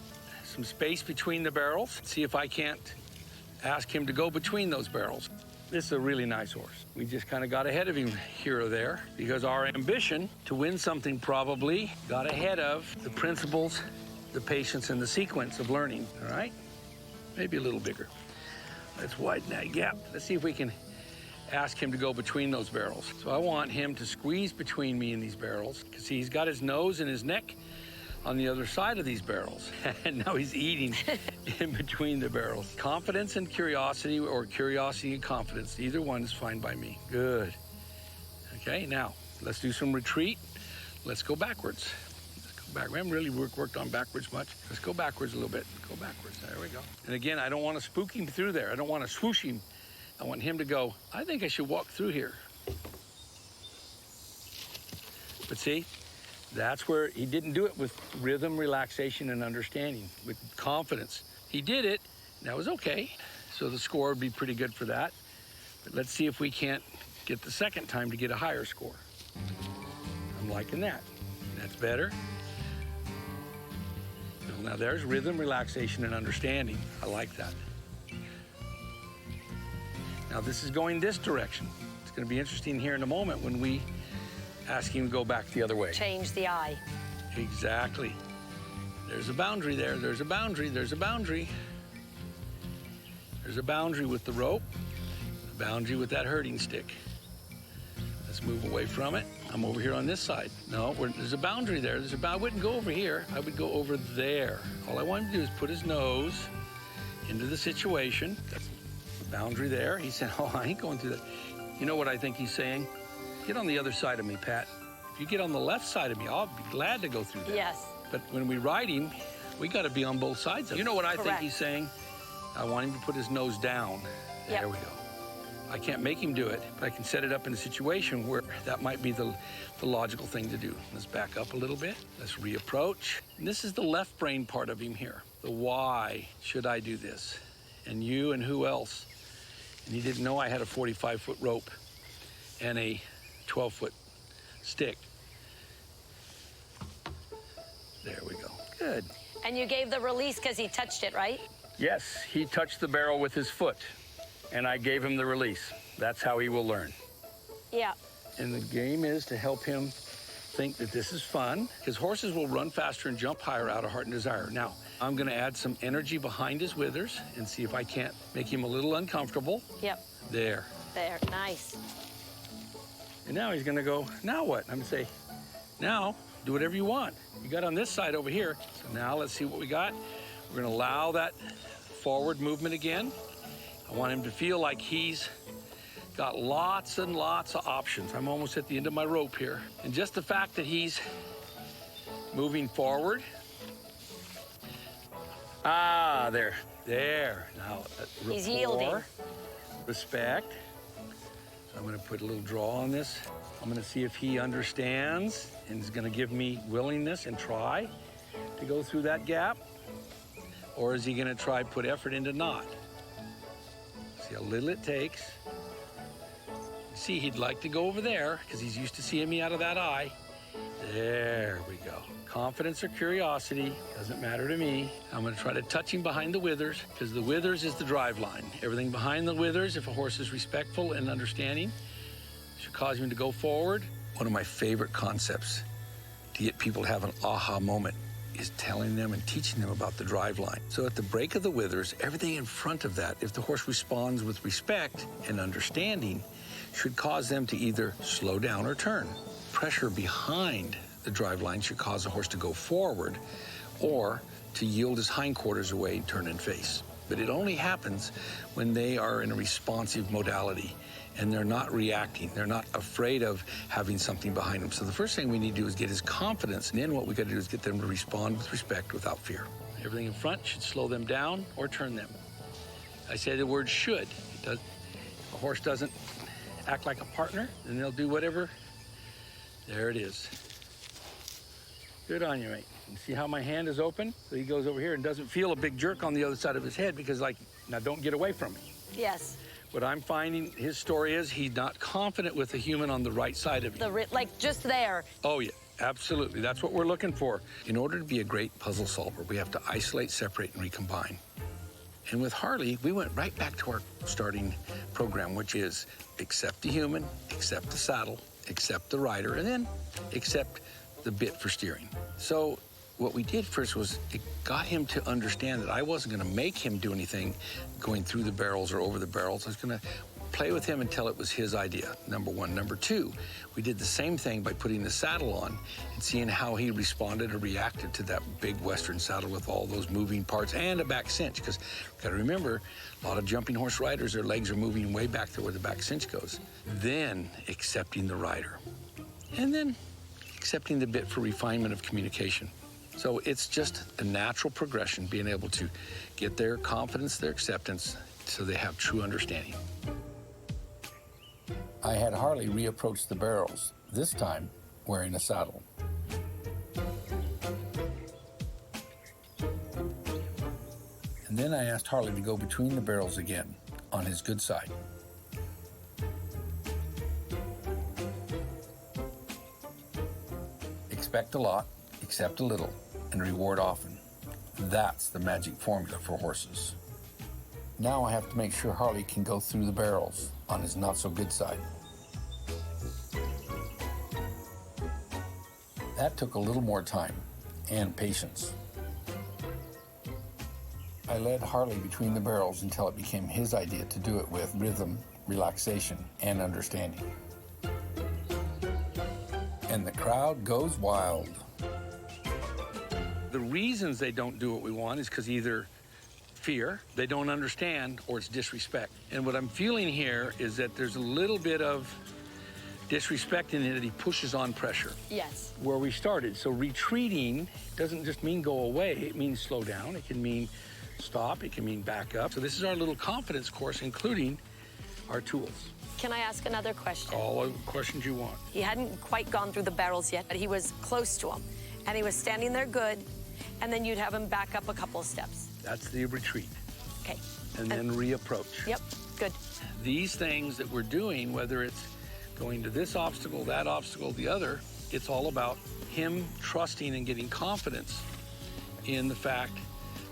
some space between the barrels. See if I can't ask him to go between those barrels. This is a really nice horse. We just kind of got ahead of him here or there because our ambition to win something probably got ahead of the principles, the patience, and the sequence of learning, all right? Maybe a little bigger. Let's widen that gap. Let's see if we can ask him to go between those barrels. So I want him to squeeze between me and these barrels, because he's got his nose and his neck on the other side of these barrels. And now he's eating in between the barrels. Confidence and curiosity, or curiosity and confidence, either one is fine by me. Good. Okay, now let's do some retreat. Let's go backwards. Let's go back. We haven't really worked on backwards much. Let's go backwards a little bit. Go backwards. There we go. And again, I don't want to spook him through there. I don't want to swoosh him. I want him to go, I think I should walk through here. But see, that's where he didn't do it with rhythm, relaxation, and understanding, with confidence. He did it, and that was okay. So the score would be pretty good for that. But let's see if we can't get the second time to get a higher score. I'm liking that. That's better. Now there's rhythm, relaxation, and understanding. I like that. Now this is going this direction. It's going to be interesting here in a moment when we ask him to go back the other way. Change the eye. Exactly. There's a boundary there. There's a boundary. There's a boundary. There's a boundary with the rope, a boundary with that herding stick. Let's move away from it. I'm over here on this side. No, there's a boundary there. I wouldn't go over here. I would go over there. All I want him to do is put his nose into the situation. That's the boundary there. He said, oh, I ain't going through that. You know what I think he's saying? Get on the other side of me, Pat. If you get on the left side of me, I'll be glad to go through that. Yes. But when we ride him, we got to be on both sides of him. You know what I think Correct. he's saying? I want him to put his nose down. Yep. There we go. I can't make him do it, but I can set it up in a situation where that might be the logical thing to do. Let's back up a little bit. Let's reapproach. And this is the left brain part of him here. The why should I do this? And you and who else? And he didn't know I had a 45-foot rope and a 12-foot stick. There we go. Good. And you gave the release because he touched it, right? Yes, he touched the barrel with his foot, and I gave him the release. That's how he will learn. Yeah. And the game is to help him think that this is fun, because horses will run faster and jump higher out of heart and desire. Now, I'm going to add some energy behind his withers and see if I can't make him a little uncomfortable. Yep. There. There. Nice. And now he's going to go, now what? I'm going to say, now, do whatever you want. You got on this side over here. So now let's see what we got. We're going to allow that forward movement again. I want him to feel like he's got lots and lots of options. I'm almost at the end of my rope here. And just the fact that he's moving forward. Ah, there. Now, he's yielding. Respect. So I'm going to put a little draw on this. I'm going to see if he understands and is going to give me willingness and try to go through that gap. Or is he going to try put effort into not? See how little it takes. See, he'd like to go over there because he's used to seeing me out of that eye. There we go. Confidence or curiosity, doesn't matter to me. I'm going to try to touch him behind the withers because the withers is the drive line. Everything behind the withers, if a horse is respectful and understanding, should cause him to go forward. One of my favorite concepts to get people to have an aha moment is telling them and teaching them about the drive line. So at the break of the withers, everything in front of that, if the horse responds with respect and understanding, should cause them to either slow down or turn. Pressure behind the drive line should cause the horse to go forward or to yield his hindquarters away and turn and face. But it only happens when they are in a responsive modality and they're not reacting. They're not afraid of having something behind them. So the first thing we need to do is get his confidence, and then what we got to do is get them to respond with respect without fear. Everything in front should slow them down or turn them. I say the word should. A horse doesn't act like a partner, then they'll do whatever. There it is. Good on you, mate. You see how my hand is open? So he goes over here and doesn't feel a big jerk on the other side of his head because, like, now don't get away from me. Yes. What I'm finding his story is he's not confident with the human on the right side of you. Like just there. Oh, yeah, absolutely. That's what we're looking for. In order to be a great puzzle solver, we have to isolate, separate, and recombine. And with Harley, we went right back to our starting program, which is accept the human, accept the saddle, accept the rider, and then accept the bit for steering. So what we did first was it got him to understand that I wasn't going to make him do anything going through the barrels or over the barrels. I was going to play with him until it was his idea, number one. Number two, we did the same thing by putting the saddle on and seeing how he responded or reacted to that big Western saddle with all those moving parts and a back cinch. Because you got to remember, a lot of jumping horse riders, their legs are moving way back there where the back cinch goes. Then accepting the rider. And then accepting the bit for refinement of communication. So it's just a natural progression, being able to get their confidence, their acceptance, so they have true understanding. I had Harley reapproach the barrels, this time wearing a saddle. And then I asked Harley to go between the barrels again, on his good side. Expect a lot, accept a little, and reward often. That's the magic formula for horses. Now I have to make sure Harley can go through the barrels on his not-so-good side. That took a little more time and patience. I led Harley between the barrels until it became his idea to do it with rhythm, relaxation, and understanding. And the crowd goes wild. The reasons they don't do what we want is because either fear, they don't understand, or it's disrespect. And what I'm feeling here is that there's a little bit of disrespect in it that he pushes on pressure. Yes. Where we started. So retreating doesn't just mean go away, it means slow down, it can mean stop, it can mean back up. So this is our little confidence course, including our tools. Can I ask another question? All the questions you want. He hadn't quite gone through the barrels yet, but he was close to them. And he was standing there good, and then you'd have him back up a couple of steps. That's the retreat. Okay. And then reapproach. Yep, good. These things that we're doing, whether it's going to this obstacle, that obstacle, the other. It's all about him trusting and getting confidence in the fact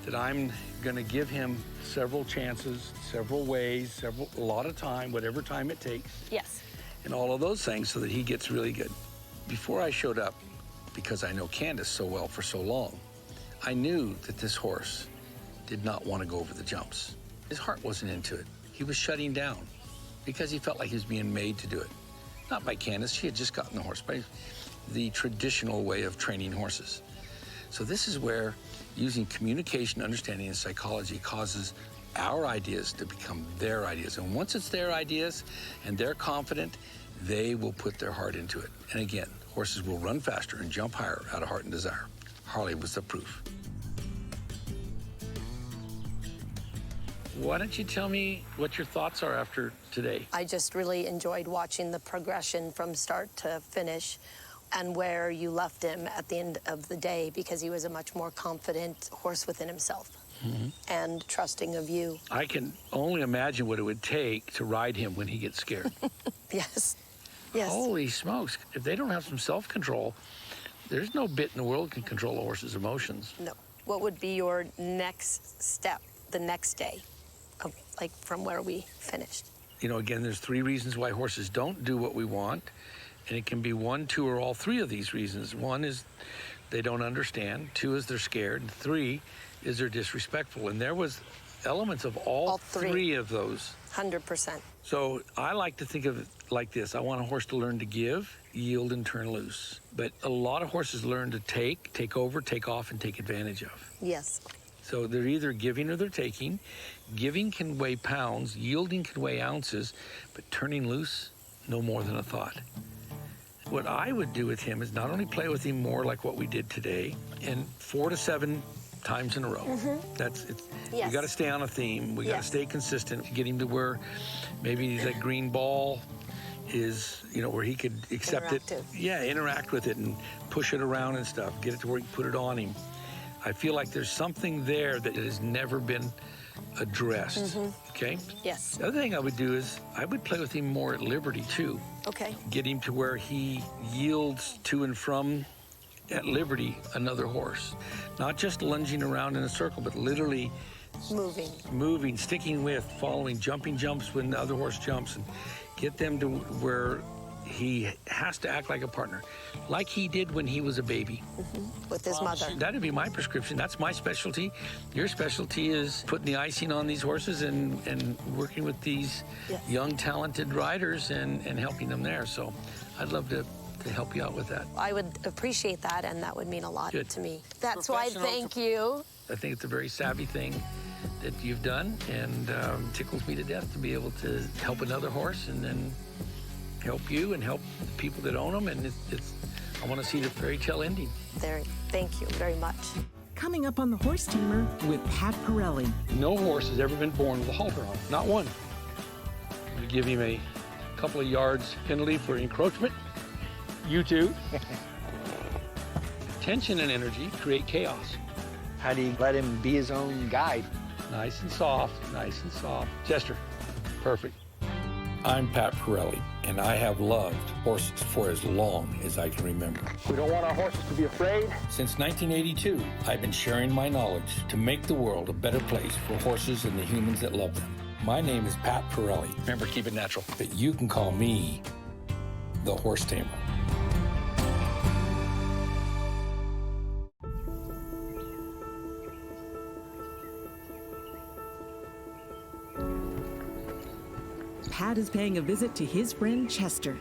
that I'm going to give him several chances, several ways, a lot of time, whatever time it takes. Yes. And all of those things so that he gets really good. Before I showed up, because I know Candace so well for so long, I knew that this horse did not want to go over the jumps. His heart wasn't into it. He was shutting down because he felt like he was being made to do it. Not by Candace, she had just gotten the horse, by the traditional way of training horses. So this is where using communication, understanding, and psychology causes our ideas to become their ideas. And once it's their ideas and they're confident, they will put their heart into it. And again, horses will run faster and jump higher out of heart and desire. Harley was the proof. Why don't you tell me what your thoughts are after today? I just really enjoyed watching the progression from start to finish and where you left him at the end of the day, because he was a much more confident horse within himself and trusting of you. I can only imagine what it would take to ride him when he gets scared. Yes. Yes. Holy smokes. If they don't have some self-control, there's no bit in the world can control a horse's emotions. No. What would be your next step the next day, of, like from where we finished? You know, again, there's 3 reasons why horses don't do what we want. And it can be 1, 2, or all 3 of these reasons. 1 is they don't understand. 2 is they're scared. And 3 is they're disrespectful. And there was elements of all 3 of those. 100%. So I like to think of it like this. I want a horse to learn to give, yield, and turn loose. But a lot of horses learn to take over, take off, and take advantage of. Yes. So they're either giving or they're taking. Giving can weigh pounds, yielding can weigh ounces, but turning loose, no more than a thought. What I would do with him is not only play with him more like what we did today, and 4 to 7 times in a row. That's it. Yes. We got to stay on a theme. We got to Yes. stay consistent. Get him to where maybe that green ball is, you know, where he could accept Interactive. it. Yeah, interact with it and push it around and stuff. Get it to where you can put it on him. I feel like there's something there that has never been addressed. Okay? Yes. The other thing I would do is I would play with him more at liberty too. Okay. Get him to where he yields to and from at liberty another horse. Not just lunging around in a circle, but literally moving, sticking with, following, jumping jumps when the other horse jumps, and get them to where he has to act like a partner, like he did when he was a baby. With his mother. That'd be my prescription. That's my specialty. Your specialty is putting the icing on these horses and working with these Yes. young, talented riders and helping them there. So I'd love to help you out with that. I would appreciate that, and that would mean a lot Good. to me. That's why thank you. I think it's a very savvy thing that you've done, and tickles me to death to be able to help another horse and then help you and help the people that own them. And I want to see the fairy tale ending. Thank you very much. Coming up on the Horse Tamer with Pat Parelli. No horse has ever been born with a halter on, not one. We give him a couple of yards penalty for encroachment. You too. Tension and energy create chaos. How do you let him be his own guide? Nice and soft, nice and soft. Chester, perfect. I'm Pat Parelli, and I have loved horses for as long as I can remember. We don't want our horses to be afraid. Since 1982, I've been sharing my knowledge to make the world a better place for horses and the humans that love them. My name is Pat Parelli. Remember, keep it natural. But you can call me the Horse Tamer. Pat is paying a visit to his friend Chester.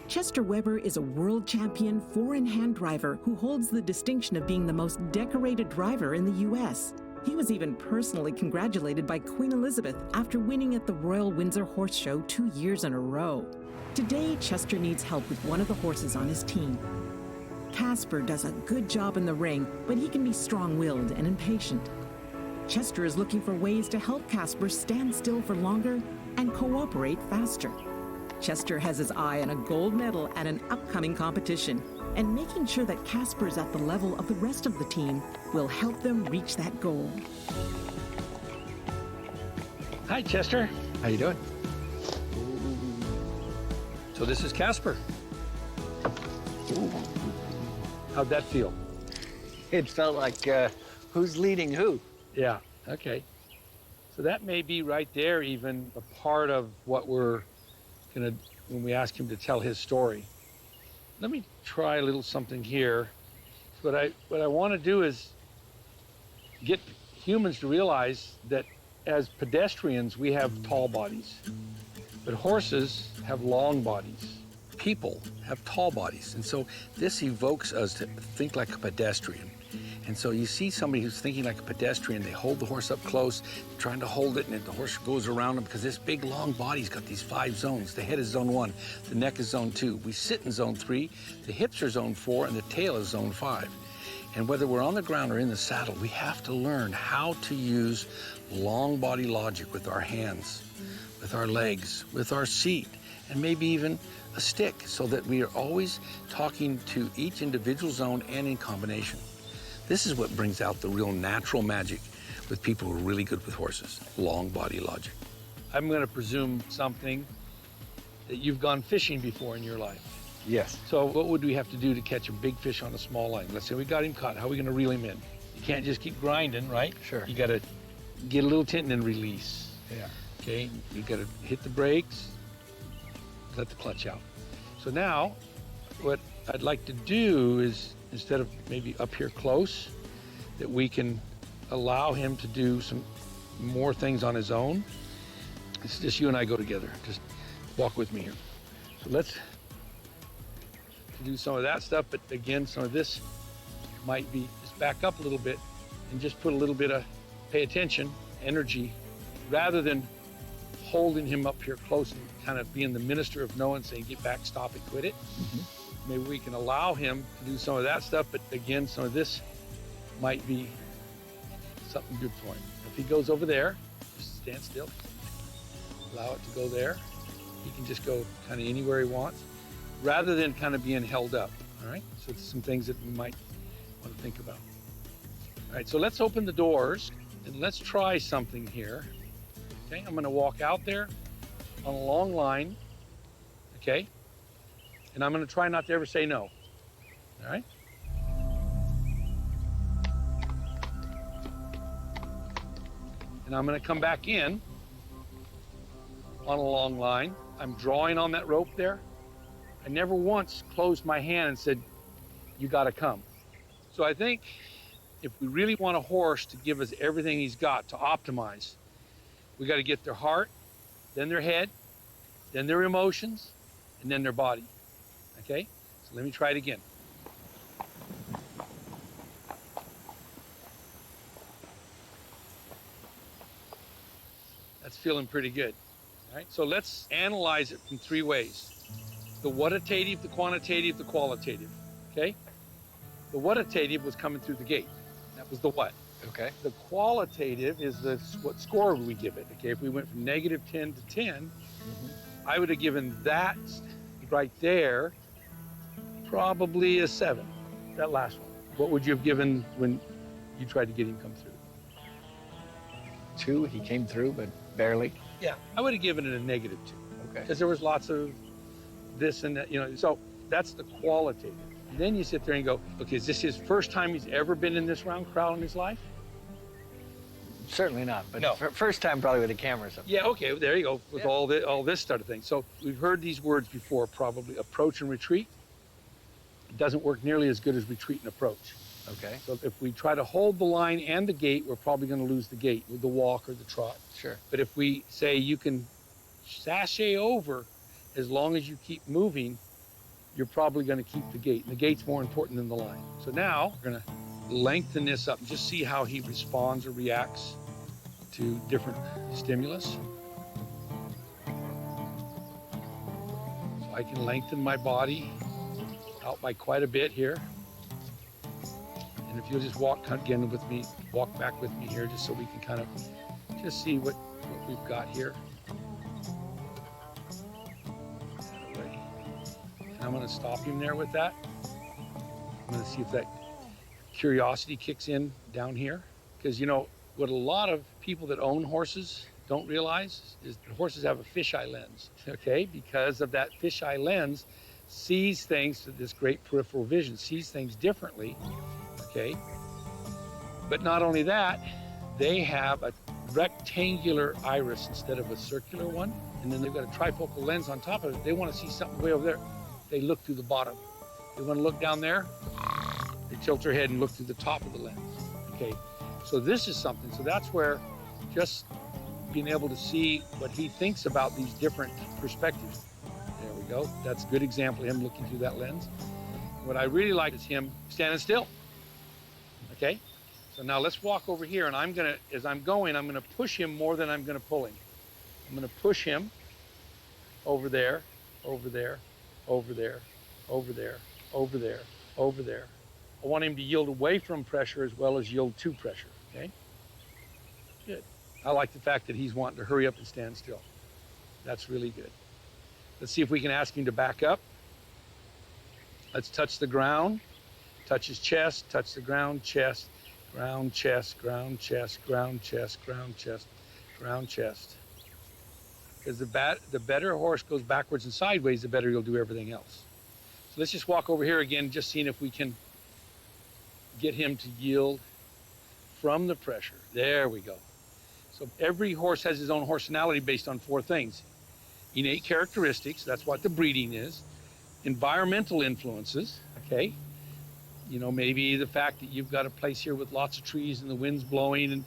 Chester Weber is a world champion four-in-hand driver who holds the distinction of being the most decorated driver in the U.S. He was even personally congratulated by Queen Elizabeth after winning at the Royal Windsor Horse Show 2 years in a row. Today, Chester needs help with one of the horses on his team. Kasper does a good job in the ring, but he can be strong-willed and impatient. Chester is looking for ways to help Kasper stand still for longer and cooperate faster. Chester has his eye on a gold medal at an upcoming competition, and making sure that Kasper is at the level of the rest of the team will help them reach that goal. Hi, Chester. How you doing? So this is Kasper. How'd that feel? It felt like who's leading who? Yeah, okay. So that may be right there even a part of what we're gonna, when we ask him to tell his story. Let me try a little something here. What I want to do is get humans to realize that as pedestrians, we have tall bodies, but horses have long bodies. People have tall bodies, and so this evokes us to think like a pedestrian. And so you see somebody who's thinking like a pedestrian, they hold the horse up close, trying to hold it, and the horse goes around them because this big, long body's got these 5 zones. The head is zone 1, the neck is zone 2. We sit in zone 3, the hips are zone 4, and the tail is zone 5. And whether we're on the ground or in the saddle, we have to learn how to use long body logic with our hands, with our legs, with our seat, and maybe even a stick, so that we are always talking to each individual zone and in combination. This is what brings out the real natural magic with people who are really good with horses, long body logic. I'm gonna presume something that you've gone fishing before in your life. Yes. So what would we have to do to catch a big fish on a small line? Let's say we got him caught. How are we gonna reel him in? You can't just keep grinding, right? Sure. You gotta get a little tint and then release. Yeah. Okay, you gotta hit the brakes, let the clutch out. So now, what I'd like to do is, instead of maybe up here close, that we can allow him to do some more things on his own. It's just you and I go together. Just walk with me here. So let's do some of that stuff, but again, some of this might be, just back up a little bit and just put a little bit of, pay attention, energy, rather than holding him up here close and kind of being the minister of no and saying, get back, stop it, quit it. Mm-hmm. Maybe we can allow him to do some of that stuff, but again, some of this might be something good for him. If he goes over there, just stand still, allow it to go there. He can just go kind of anywhere he wants, rather than kind of being held up, all right? So it's some things that we might want to think about. All right, so let's open the doors and let's try something here. Okay, I'm gonna walk out there on a long line, okay? And I'm gonna try not to ever say no, all right? And I'm gonna come back in on a long line. I'm drawing on that rope there. I never once closed my hand and said, you gotta come. So I think if we really want a horse to give us everything he's got to optimize, we gotta get their heart, then their head, then their emotions, and then their body, okay? So let me try it again. That's feeling pretty good, all right? So let's analyze it from 3 ways. The whatitative, the quantitative, the qualitative, okay? The whatitative was coming through the gate. That was the what. Okay. The qualitative is what score we give it, okay? If we went from -10 to 10, I would have given that right there probably a 7, that last one. What would you have given when you tried to get him come through? 2, he came through, but barely. Yeah, I would have given it a -2. Okay. Because there was lots of this and that, you know, so that's the qualitative. And then you sit there and go, okay, is this his first time he's ever been in this round crowd in his life? Certainly not, but No. First time probably with a camera or something. Yeah, okay, there you go, with all this sort of thing. So we've heard these words before, probably approach and retreat. It doesn't work nearly as good as retreat and approach. Okay. So if we try to hold the line and the gait, we're probably gonna lose the gait with the walk or the trot. Sure. But if we say you can sashay over as long as you keep moving, you're probably gonna keep the gait. And the gait's more important than the line. So now we're gonna lengthen this up and just see how he responds or reacts to different stimulus. So I can lengthen my body out by quite a bit here. And if you'll just walk again with me, walk back with me here, just so we can kind of just see what we've got here. And I'm gonna stop him there with that. I'm gonna see if that curiosity kicks in down here. Because you know, what a lot of people that own horses don't realize is that horses have a fisheye lens, okay? Because of that fisheye lens, sees things, this great peripheral vision, sees things differently, okay? But not only that, they have a rectangular iris instead of a circular one, and then they've got a trifocal lens on top of it. They want to see something way over there. They look through the bottom. They want to look down there, they tilt their head and look through the top of the lens, okay? So this is something, so that's where just being able to see what he thinks about these different perspectives. There we go. That's a good example of him looking through that lens. What I really like is him standing still, okay? So now let's walk over here, and I'm gonna, as I'm going, I'm gonna push him more than I'm gonna pull him. I'm gonna push him over there, over there, over there, over there, over there, over there. I want him to yield away from pressure as well as yield to pressure, okay? Good. I like the fact that he's wanting to hurry up and stand still. That's really good. Let's see if we can ask him to back up. Let's touch the ground, touch his chest, touch the ground, chest, ground, chest, ground, chest, ground, chest, ground, chest, ground, chest. Because the better a horse goes backwards and sideways, the better he'll do everything else. So let's just walk over here again, just seeing if we can get him to yield from the pressure. There we go. So every horse has his own horsemanality based on 4 things. Innate characteristics, that's what the breeding is. Environmental influences, okay? You know, maybe the fact that you've got a place here with lots of trees and the wind's blowing and,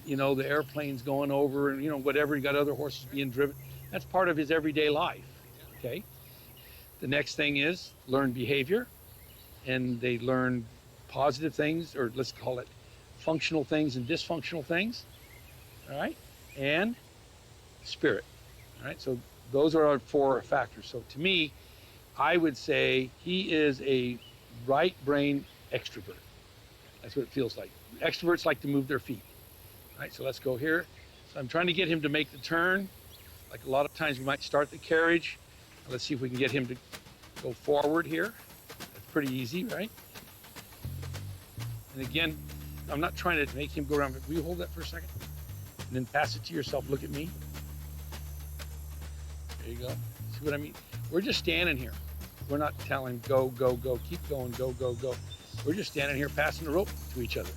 you know, the airplane's going over and, you know, whatever, you got other horses being driven. That's part of his everyday life, okay? The next thing is learned behavior, and they learn positive things, or let's call it functional things and dysfunctional things, all right? And spirit, all right? So those are our 4 factors. So to me, I would say he is a right brain extrovert. That's what it feels like. Extroverts like to move their feet. All right, so let's go here. So I'm trying to get him to make the turn. Like a lot of times we might start the carriage. Let's see if we can get him to go forward here. That's pretty easy, right? And again, I'm not trying to make him go around, but will you hold that for a second? And then pass it to yourself, look at me. There you go. See what I mean? We're just standing here. We're not telling go, go, go, keep going, go, go, go. We're just standing here passing the rope to each other.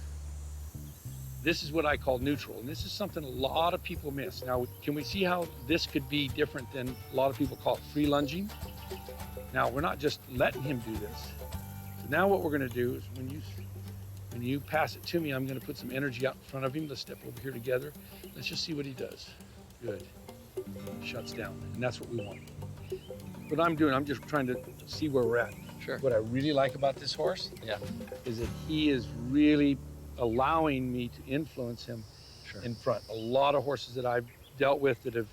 This is what I call neutral, and this is something a lot of people miss. Now, can we see how this could be different than a lot of people call it free lunging? Now, we're not just letting him do this. So now what we're gonna do is when you pass it to me, I'm gonna put some energy out in front of him. Let's step over here together. Let's just see what he does. Good. Shuts down, and that's what we want. What I'm doing, I'm just trying to see where we're at. Sure. What I really like about this horse Yeah. is that he is really allowing me to influence him in front. A lot of horses that I've dealt with that have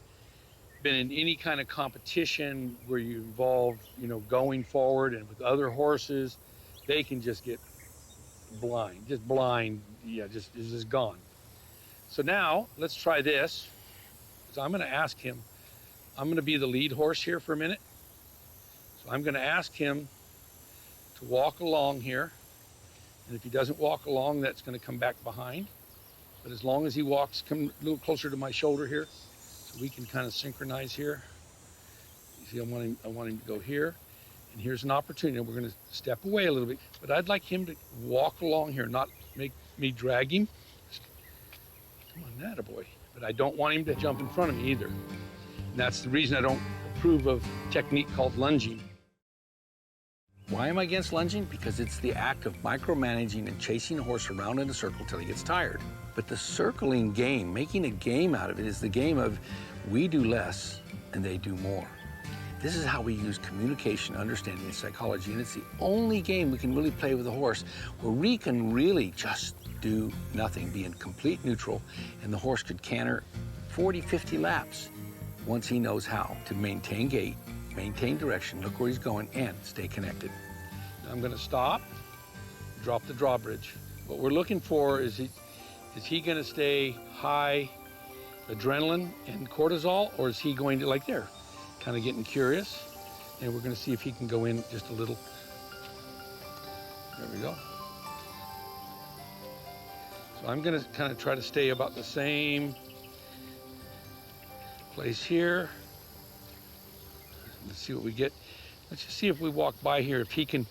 been in any kind of competition where you involve, you know, going forward and with other horses, they can just get blind, yeah, it's just gone. So now let's try this. So I'm gonna ask him, I'm gonna be the lead horse here for a minute. So I'm gonna ask him to walk along here. And if he doesn't walk along, that's going to come back behind. But as long as he walks, come a little closer to my shoulder here, so we can kind of synchronize here. You see, I want him to go here. And here's an opportunity. We're going to step away a little bit. But I'd like him to walk along here, not make me drag him. Come on, attaboy. But I don't want him to jump in front of me either. And that's the reason I don't approve of a technique called lunging. Why am I against lunging? Because it's the act of micromanaging and chasing a horse around in a circle till he gets tired. But the circling game, making a game out of it, is the game of we do less and they do more. This is how we use communication, understanding, and psychology, and it's the only game we can really play with a horse where we can really just do nothing, be in complete neutral, and the horse could canter 40, 50 laps once he knows how to maintain gait, maintain direction, look where he's going, and stay connected. Now I'm gonna stop, drop the drawbridge. What we're looking for is he gonna stay high adrenaline and cortisol, or is he going to, like there, kind of getting curious? And we're gonna see if he can go in just a little. There we go. So I'm gonna kind of try to stay about the same Place here. Let's see what we get. Let's just see if we walk by here, if he can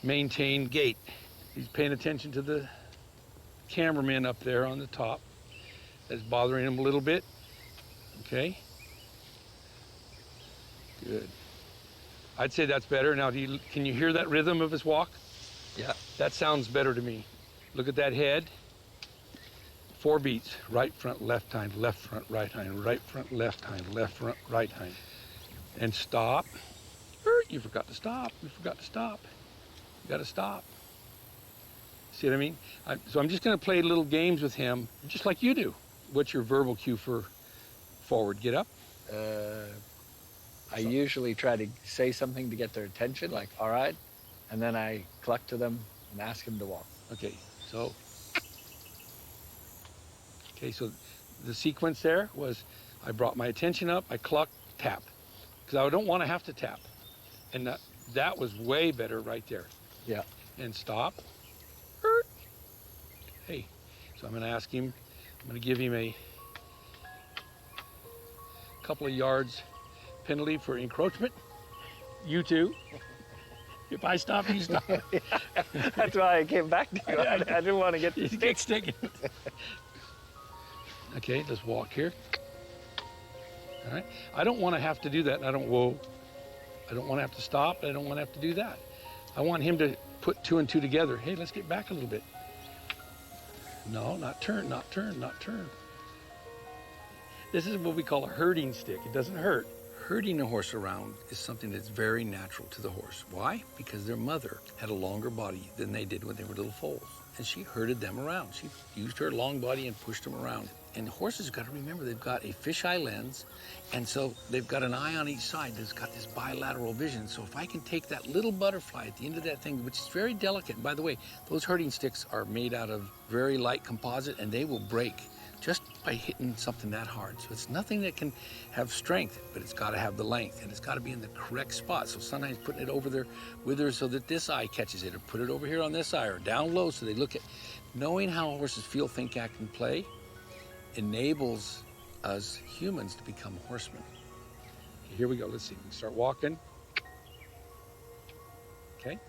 maintain gait. He's paying attention to the cameraman up there on the top. That's bothering him a little bit. Okay. Good. I'd say that's better. Now, can you hear that rhythm of his walk? Yeah. That sounds better to me. Look at that head. 4 beats. Right front, left hind, left front, right hind, right front, left hind, left front, right hind. And stop. You forgot to stop. You forgot to stop. You got to stop. See what I mean? So I'm just going to play little games with him, just like you do. What's your verbal cue for forward? Get up? I usually try to say something to get their attention, like, all right, and then I cluck to them and ask them to walk. Okay, so the sequence there was I brought my attention up, I cluck, tap. Because I don't want to have to tap. And that was way better right there. Yeah. And stop. Hey, so I'm going to ask him, I'm going to give him a couple of yards penalty for encroachment. You too. If I stop, you stop. That's why I came back to you. I didn't want to get the stick. Sticking. Okay, let's walk here. All right. I don't want to have to do that. I don't want to have to stop. I don't want to have to do that. I want him to put 2 and 2 together. Hey, let's get back a little bit. No, not turn, not turn, not turn. This is what we call a herding stick. It doesn't hurt. Herding a horse around is something that's very natural to the horse. Why? Because their mother had a longer body than they did when they were little foals. And she herded them around. She used her long body and pushed them around. And horses have got to remember they've got a fisheye lens, and so they've got an eye on each side that's got this bilateral vision. So if I can take that little butterfly at the end of that thing, which is very delicate, and by the way, those herding sticks are made out of very light composite, and they will break just by hitting something that hard. So it's nothing that can have strength, but it's got to have the length, and it's got to be in the correct spot. So sometimes putting it over there with her so that this eye catches it, or put it over here on this eye, or down low so they look at. Knowing how horses feel, think, act, and play enables us humans to become horsemen. Okay, here we go. Let's see. We start walking. Okay.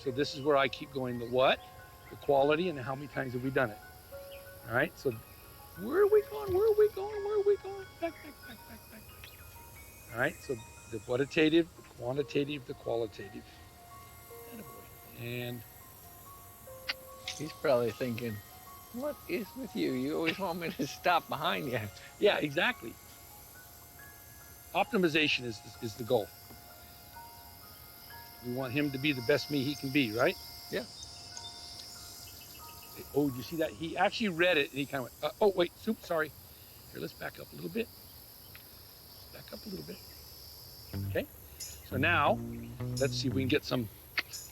So this is where I keep going. The what, the quality, and how many times have we done it? All right. So where are we going? Where are we going? Where are we going? Back, back, back, back, back. All right. So the quantitative, the quantitative, the qualitative. And He's probably thinking, what is with you? You always want me to stop behind you. yeah, exactly. Optimization is the goal. We want him to be the best me he can be, right? Yeah. Oh, did you see that? He actually read it and he kind of went, oh, wait, sorry. Here, let's back up a little bit. Back up a little bit. Okay. So now, let's see if we can get some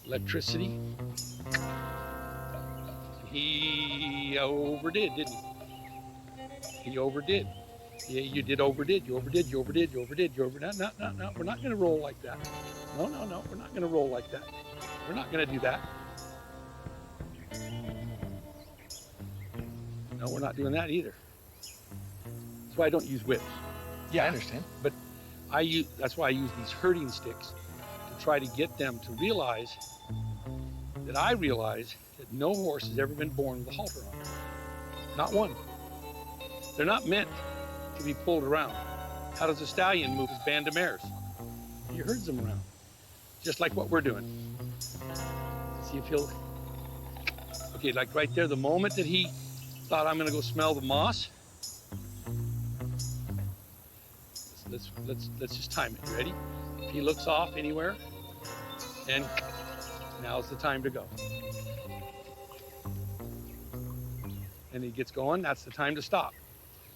electricity. He overdid, didn't he? He overdid. Yeah, you overdid. No, we're not going to roll like that. No, we're not going to roll like that. We're not going to do that. No, we're not doing that either. That's why I don't use whips. Yeah, I understand. But that's why I use these herding sticks to try to get them to realize that I realize that no horse has ever been born with a halter on. Not one. They're not meant to be pulled around. How does a stallion move his band of mares? He herds them around, just like what we're doing. See if he'll. Okay, like right there, the moment that he thought I'm going to go smell the moss. Let's just time it. You ready? If he looks off anywhere, and now's the time to go. And he gets going, that's the time to stop.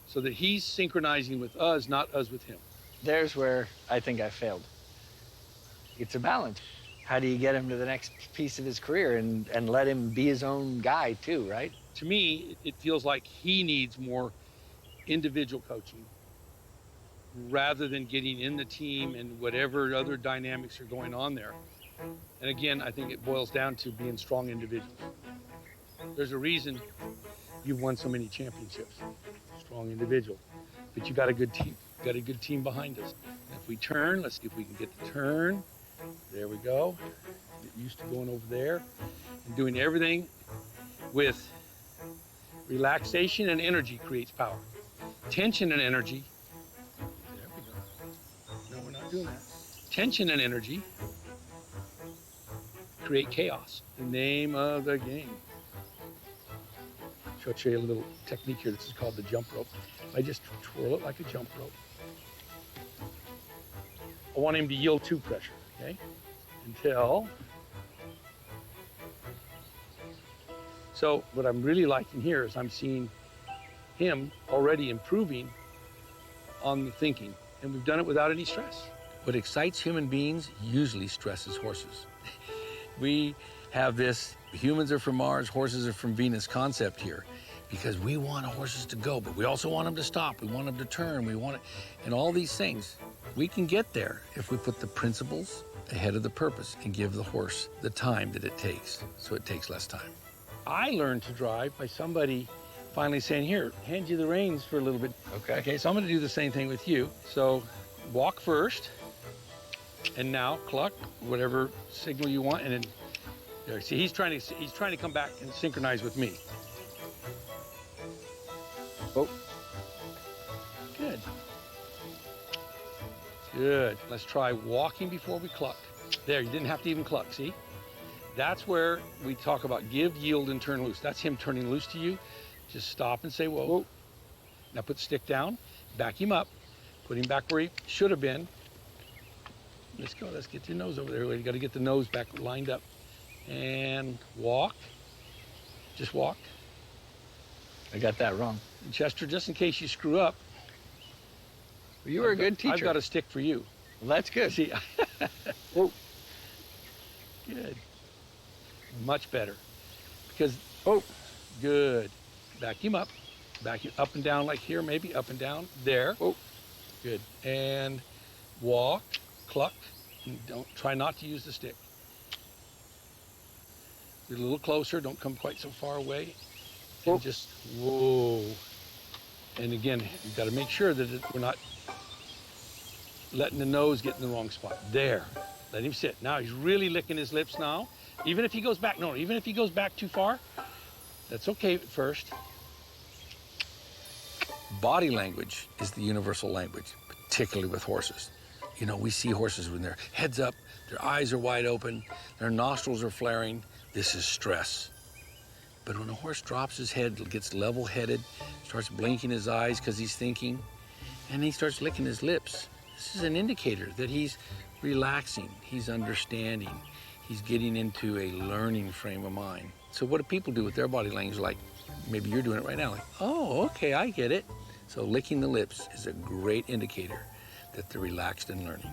So that he's synchronizing with us, not us with him. There's where I think I failed. It's a balance. How do you get him to the next piece of his career and let him be his own guy too, right? To me, it feels like he needs more individual coaching rather than getting in the team and whatever other dynamics are going on there. And again, I think it boils down to being strong individuals. There's a reason you've won so many championships. Strong individual. But you got a good team. Got a good team behind us. If we turn, let's see if we can get the turn. There we go. Get used to going over there and doing everything with relaxation and energy creates power. Tension and energy. There we go. No, we're not doing that. Tension and energy create chaos. The name of the game. So I'll show you a little technique here. This is called the jump rope. I just twirl it like a jump rope. I want him to yield to pressure, okay? Until. So what I'm really liking here is I'm seeing him already improving on the thinking, and we've done it without any stress. What excites human beings usually stresses horses. We have this humans are from Mars, horses are from Venus concept here, because we want horses to go, but we also want them to stop. We want them to turn. We want it, and all these things. We can get there if we put the principles ahead of the purpose and give the horse the time that it takes, so it takes less time. I learned to drive by somebody finally saying, here, hand you the reins for a little bit. Okay, so I'm gonna do the same thing with you. So walk first, and now cluck, whatever signal you want, and then there. See, he's trying to come back and synchronize with me. Oh, good. Good. Let's try walking before we cluck. There, you didn't have to even cluck, see? That's where we talk about give, yield, and turn loose. That's him turning loose to you. Just stop and say, whoa. Whoa. Now put the stick down, back him up, put him back where he should have been. Let's go, let's get your nose over there. You gotta get the nose back lined up. And walk, just walk. I got that wrong. And Chester, just in case you screw up. Well, you were a good teacher. I've got a stick for you. Well, that's good. See, whoa. Good. Much better. Because, oh, good. Back him up. Back him up and down like here, maybe up and down. There. Oh, good. And walk, cluck. And try not to use the stick. Get a little closer. Don't come quite so far away. And just, whoa. And again, you've got to make sure that we're not letting the nose get in the wrong spot. There. Let him sit. Now he's really licking his lips now. Even if he goes back, no, even if he goes back too far, that's okay at first. Body language is the universal language, particularly with horses. You know, we see horses when their head's up, their eyes are wide open, their nostrils are flaring. This is stress. But when a horse drops his head, gets level-headed, starts blinking his eyes because he's thinking, and he starts licking his lips, this is an indicator that he's relaxing, he's understanding, he's getting into a learning frame of mind. So what do people do with their body language? Like, maybe you're doing it right now, like, oh, okay, I get it. So licking the lips is a great indicator that they're relaxed and learning.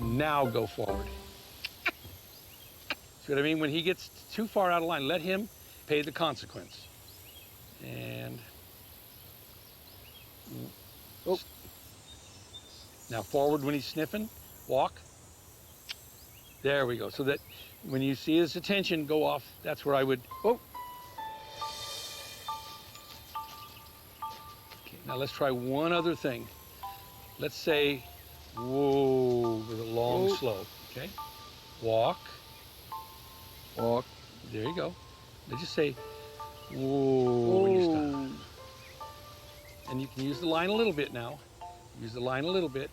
Now go forward. See what I mean? When he gets too far out of line, let him pay the consequence. And, oh. Now forward when he's sniffing, walk. There we go. So that when you see his attention go off, that's where I would, oh. Okay, now let's try one other thing. Let's say, whoa, with a long slope, okay? Walk. Walk. There you go. They just say, whoa, when you stop. And you can use the line a little bit now. Use the line a little bit,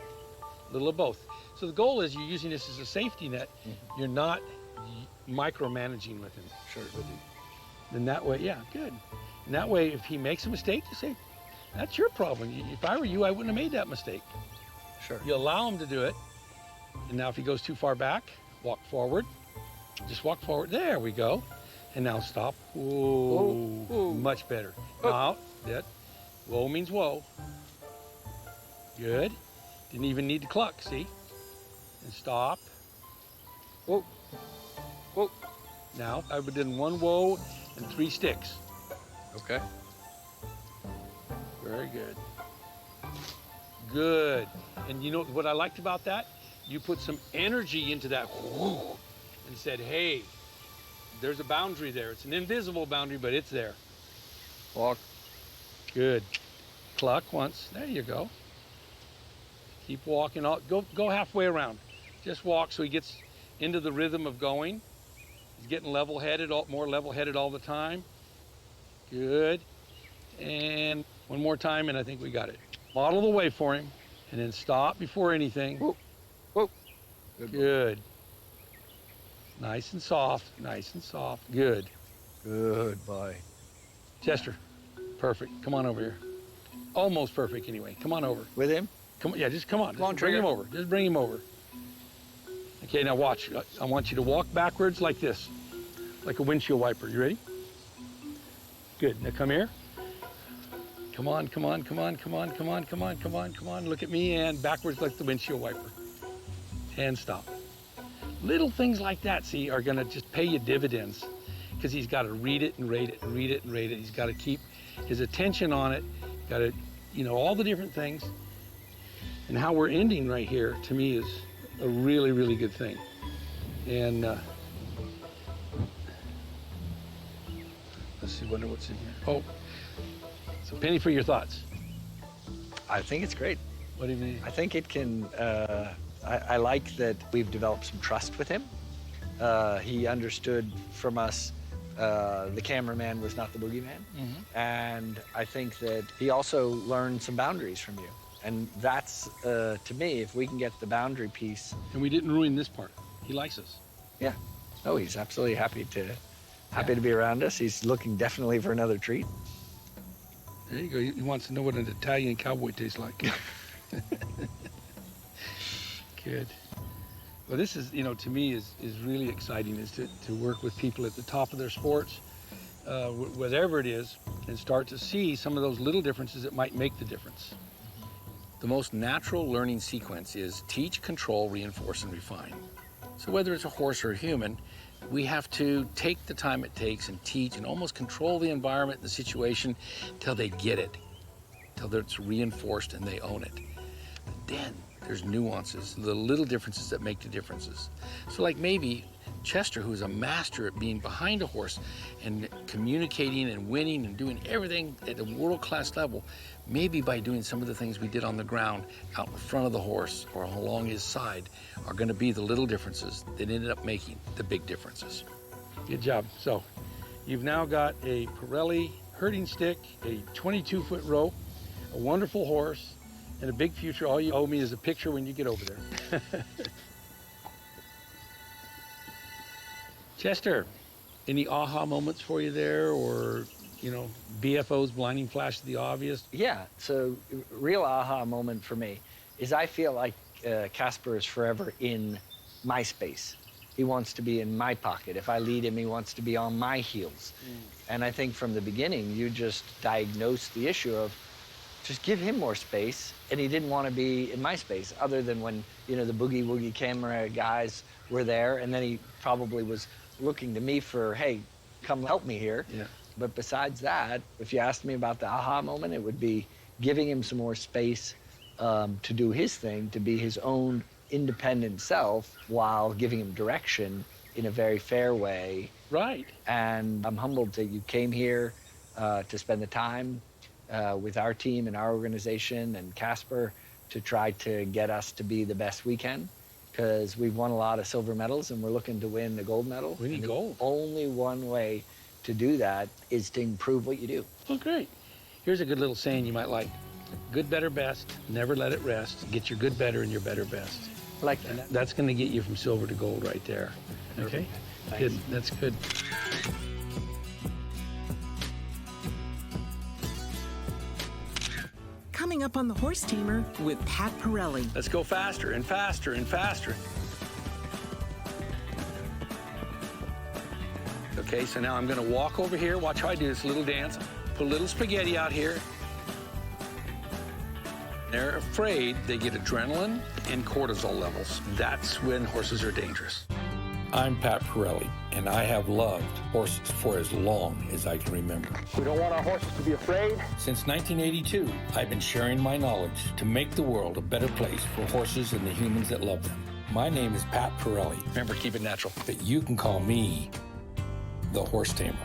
a little of both. So the goal is you're using this as a safety net. Mm-hmm. You're not micromanaging with him. Sure. Then that way, yeah, good. And that way, if he makes a mistake, you say, that's your problem. If I were you, I wouldn't have made that mistake. Sure. You allow him to do it. And now if he goes too far back, walk forward. Just walk forward. There we go. And now stop. Whoa. Whoa. Much better. Now, that. Whoa means whoa. Good. Didn't even need to cluck, see? And stop. Whoa. Whoa. Now, I would have done one whoa and 3 sticks. Okay. Very good. Good. And you know what I liked about that? You put some energy into that whoo, and said, hey, there's a boundary there. It's an invisible boundary, but it's there. Walk. Good. cluck once. There you go. Keep walking. Go halfway around. Just walk so he gets into the rhythm of going. He's getting level-headed, more level-headed all the time. Good. And one more time, and I think we got it. Model the way for him, and then stop before anything. Whoa. Whoa. Good. Nice and soft, nice and soft. Good. Good boy. Chester, perfect. Come on over here. Almost perfect anyway. Come on over. With him? Come on, yeah, just come on. Come on, Just bring him Trigger. over. Just bring him over. Okay, now watch. I want you to walk backwards like this, like a windshield wiper. You ready? Good. Now come here. Come on, come on, come on, come on, come on, come on, come on, come on. Look at me and backwards like the windshield wiper. And stop. Little things like that, see, are gonna just pay you dividends because he's got to read it and rate it and read it and rate it. He's got to keep his attention on it. Got to, you know, all the different things. And how we're ending right here, to me, is a really, really good thing. And let's see, wonder what's in here. Oh, it's a penny for your thoughts. I think it's great. What do you mean? I think it can, I like that we've developed some trust with him. He understood from us the cameraman was not the boogeyman. And I think that he also learned some boundaries from you. And that's, to me, if we can get the boundary piece. And we didn't ruin this part. He likes us. Yeah. Oh, he's absolutely happy to be around us. He's looking definitely for another treat. There you go. He wants to know what an Italian cowboy tastes like. Good. Well, this is, you know, to me is really exciting, is to work with people at the top of their sports, whatever it is, and start to see some of those little differences that might make the difference. The most natural learning sequence is teach, control, reinforce, and refine. So whether it's a horse or a human, we have to take the time it takes and teach and almost control the environment and the situation till they get it, till it's reinforced and they own it. But then there's nuances, the little differences that make the differences. So like maybe Chester, who's a master at being behind a horse and communicating and winning and doing everything at a world-class level, maybe by doing some of the things we did on the ground out in front of the horse or along his side are going to be the little differences that ended up making the big differences. Good job. So you've now got a Parelli herding stick, a 22-foot rope, a wonderful horse, and a big future. All you owe me is a picture when you get over there. Chester, any aha moments for you there, or, you know, BFO's blinding flash of the obvious? Yeah, so real aha moment for me is I feel like Kasper is forever in my space. He wants to be in my pocket. If I lead him, he wants to be on my heels. And I think from the beginning, you just diagnosed the issue of just give him more space, and he didn't want to be in my space, other than when, you know, the boogie woogie camera guys were there, and then he probably was looking to me for, hey, come help me here. Yeah. But besides that, if you asked me about the aha moment, it would be giving him some more space to do his thing, to be his own independent self, while giving him direction in a very fair way. Right. And I'm humbled that you came here to spend the time with our team and our organization and Kasper to try to get us to be the best we can, because we've won a lot of silver medals and we're looking to win the gold medal. We need gold. Only one way to do that is to improve what you do. Oh, great. Here's a good little saying you might like. Good, better, best. Never let it rest. Get your good, better, and your better, best. I like And that. that's going to get you from silver to gold right there. Okay? Thanks. Good. That's good. Coming up on the Horse Tamer with Pat Parelli. Let's go faster and faster and faster. Okay, so now I'm going to walk over here. Watch how I do this little dance. Put a little spaghetti out here. They're afraid they get adrenaline and cortisol levels. That's when horses are dangerous. I'm Pat Parelli, and I have loved horses for as long as I can remember. We don't want our horses to be afraid. Since 1982, I've been sharing my knowledge to make the world a better place for horses and the humans that love them. My name is Pat Parelli. Remember, keep it natural. But you can call me the Horse Tamer.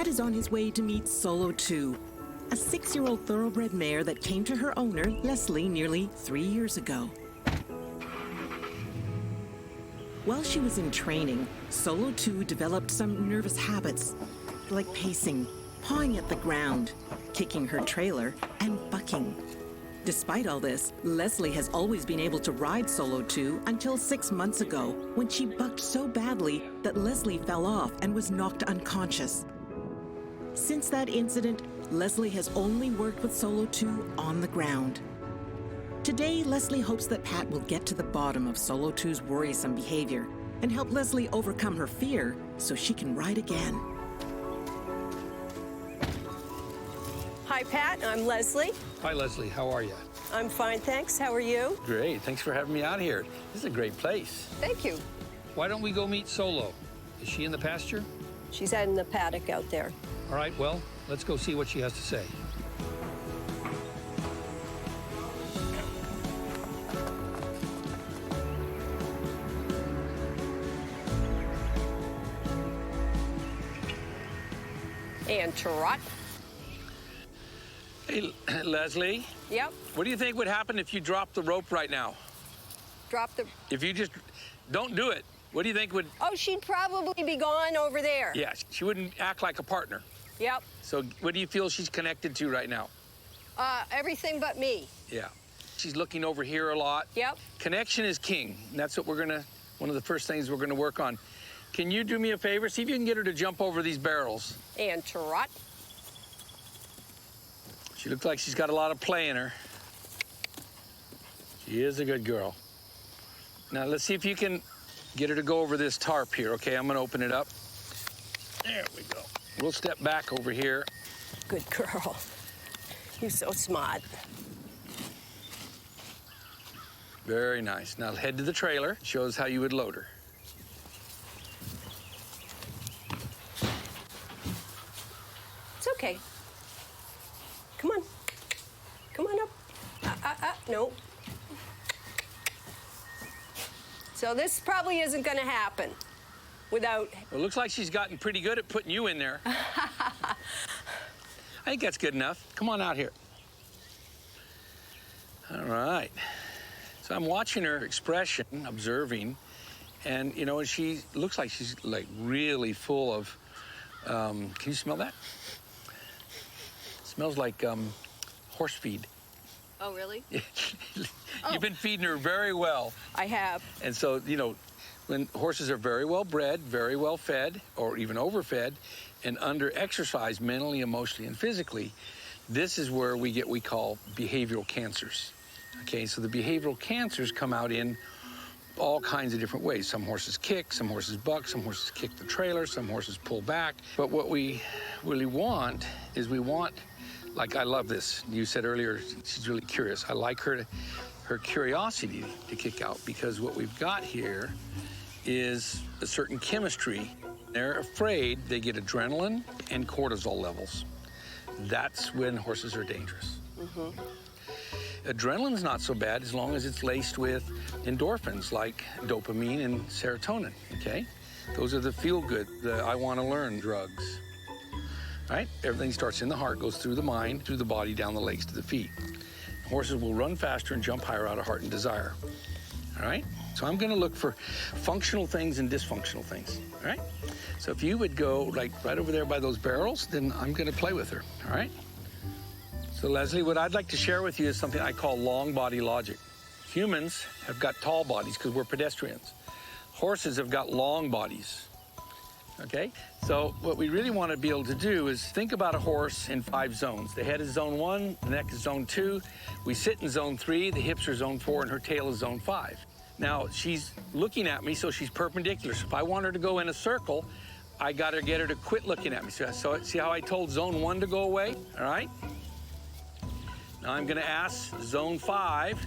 Pat is on his way to meet Solo 2, a 6-year-old thoroughbred mare that came to her owner, Leslie, nearly 3 years ago. While she was in training, Solo 2 developed some nervous habits, like pacing, pawing at the ground, kicking her trailer, and bucking. Despite all this, Leslie has always been able to ride Solo 2 until 6 months ago, when she bucked so badly that Leslie fell off and was knocked unconscious. Since that incident, Leslie has only worked with Solo 2 on the ground. Today, Leslie hopes that Pat will get to the bottom of Solo 2's worrisome behavior and help Leslie overcome her fear so she can ride again. Hi, Pat. I'm Leslie. Hi, Leslie. How are you? I'm fine, thanks. How are you? Great. Thanks for having me out here. This is a great place. Thank you. Why don't we go meet Solo? Is she in the pasture? She's out in the paddock out there. All right, well, let's go see what she has to say. And trot. Hey, Leslie, Yep. what do you think would happen if you dropped the rope right now? Drop the... If you just don't do it, what do you think would... Oh, she'd probably be gone over there. Yeah, she wouldn't act like a partner. Yep. So what do you feel she's connected to right now? Everything but me. Yeah. She's looking over here a lot. Yep. Connection is king. And that's what one of the first things we're gonna work on. Can you do me a favor? See if you can get her to jump over these barrels. And trot. She looks like she's got a lot of play in her. She is a good girl. Now, let's see if you can get her to go over this tarp here, okay? I'm gonna open it up. There we go. We'll step back over here. Good girl. You're so smart. Very nice. Now, head to the trailer. Shows how you would load her. It's okay. Come on. Come on up. No. So this probably isn't gonna happen without... Well, it looks like she's gotten pretty good at putting you in there. I think that's good enough. Come on out here. All right. So I'm watching her expression, observing, and, you know, she looks like she's, like, really full of, can you smell that? Smells like horse feed. Oh, really? You've been feeding her very well. I have. And so, you know, when horses are very well bred, very well fed, or even overfed, and under-exercised mentally, emotionally, and physically, this is where we get what we call behavioral cancers. Okay, so the behavioral cancers come out in all kinds of different ways. Some horses kick, some horses buck, some horses kick the trailer, some horses pull back. But what we really want is like, I love this. You said earlier, she's really curious. I like her curiosity to kick out, because what we've got here is a certain chemistry. They're afraid they get adrenaline and cortisol levels. That's when horses are dangerous. Mm-hmm. Adrenaline's not so bad as long as it's laced with endorphins like dopamine and serotonin, okay? Those are the feel-good, the I-want-to-learn drugs, right? Everything starts in the heart, goes through the mind, through the body, down the legs to the feet. Horses will run faster and jump higher out of heart and desire, all right? So I'm gonna look for functional things and dysfunctional things, all right? So if you would go, like, right over there by those barrels, then I'm gonna play with her, all right? So, Leslie, what I'd like to share with you is something I call long body logic. Humans have got tall bodies because we're pedestrians. Horses have got long bodies, okay? So what we really want to be able to do is think about a horse in 5 zones. The head is zone 1, the neck is zone 2. We sit in zone 3, the hips are zone 4, and her tail is zone 5. Now, she's looking at me, so she's perpendicular. So if I want her to go in a circle, I got to get her to quit looking at me. So see how I told zone 1 to go away, all right? Now I'm gonna ask zone 5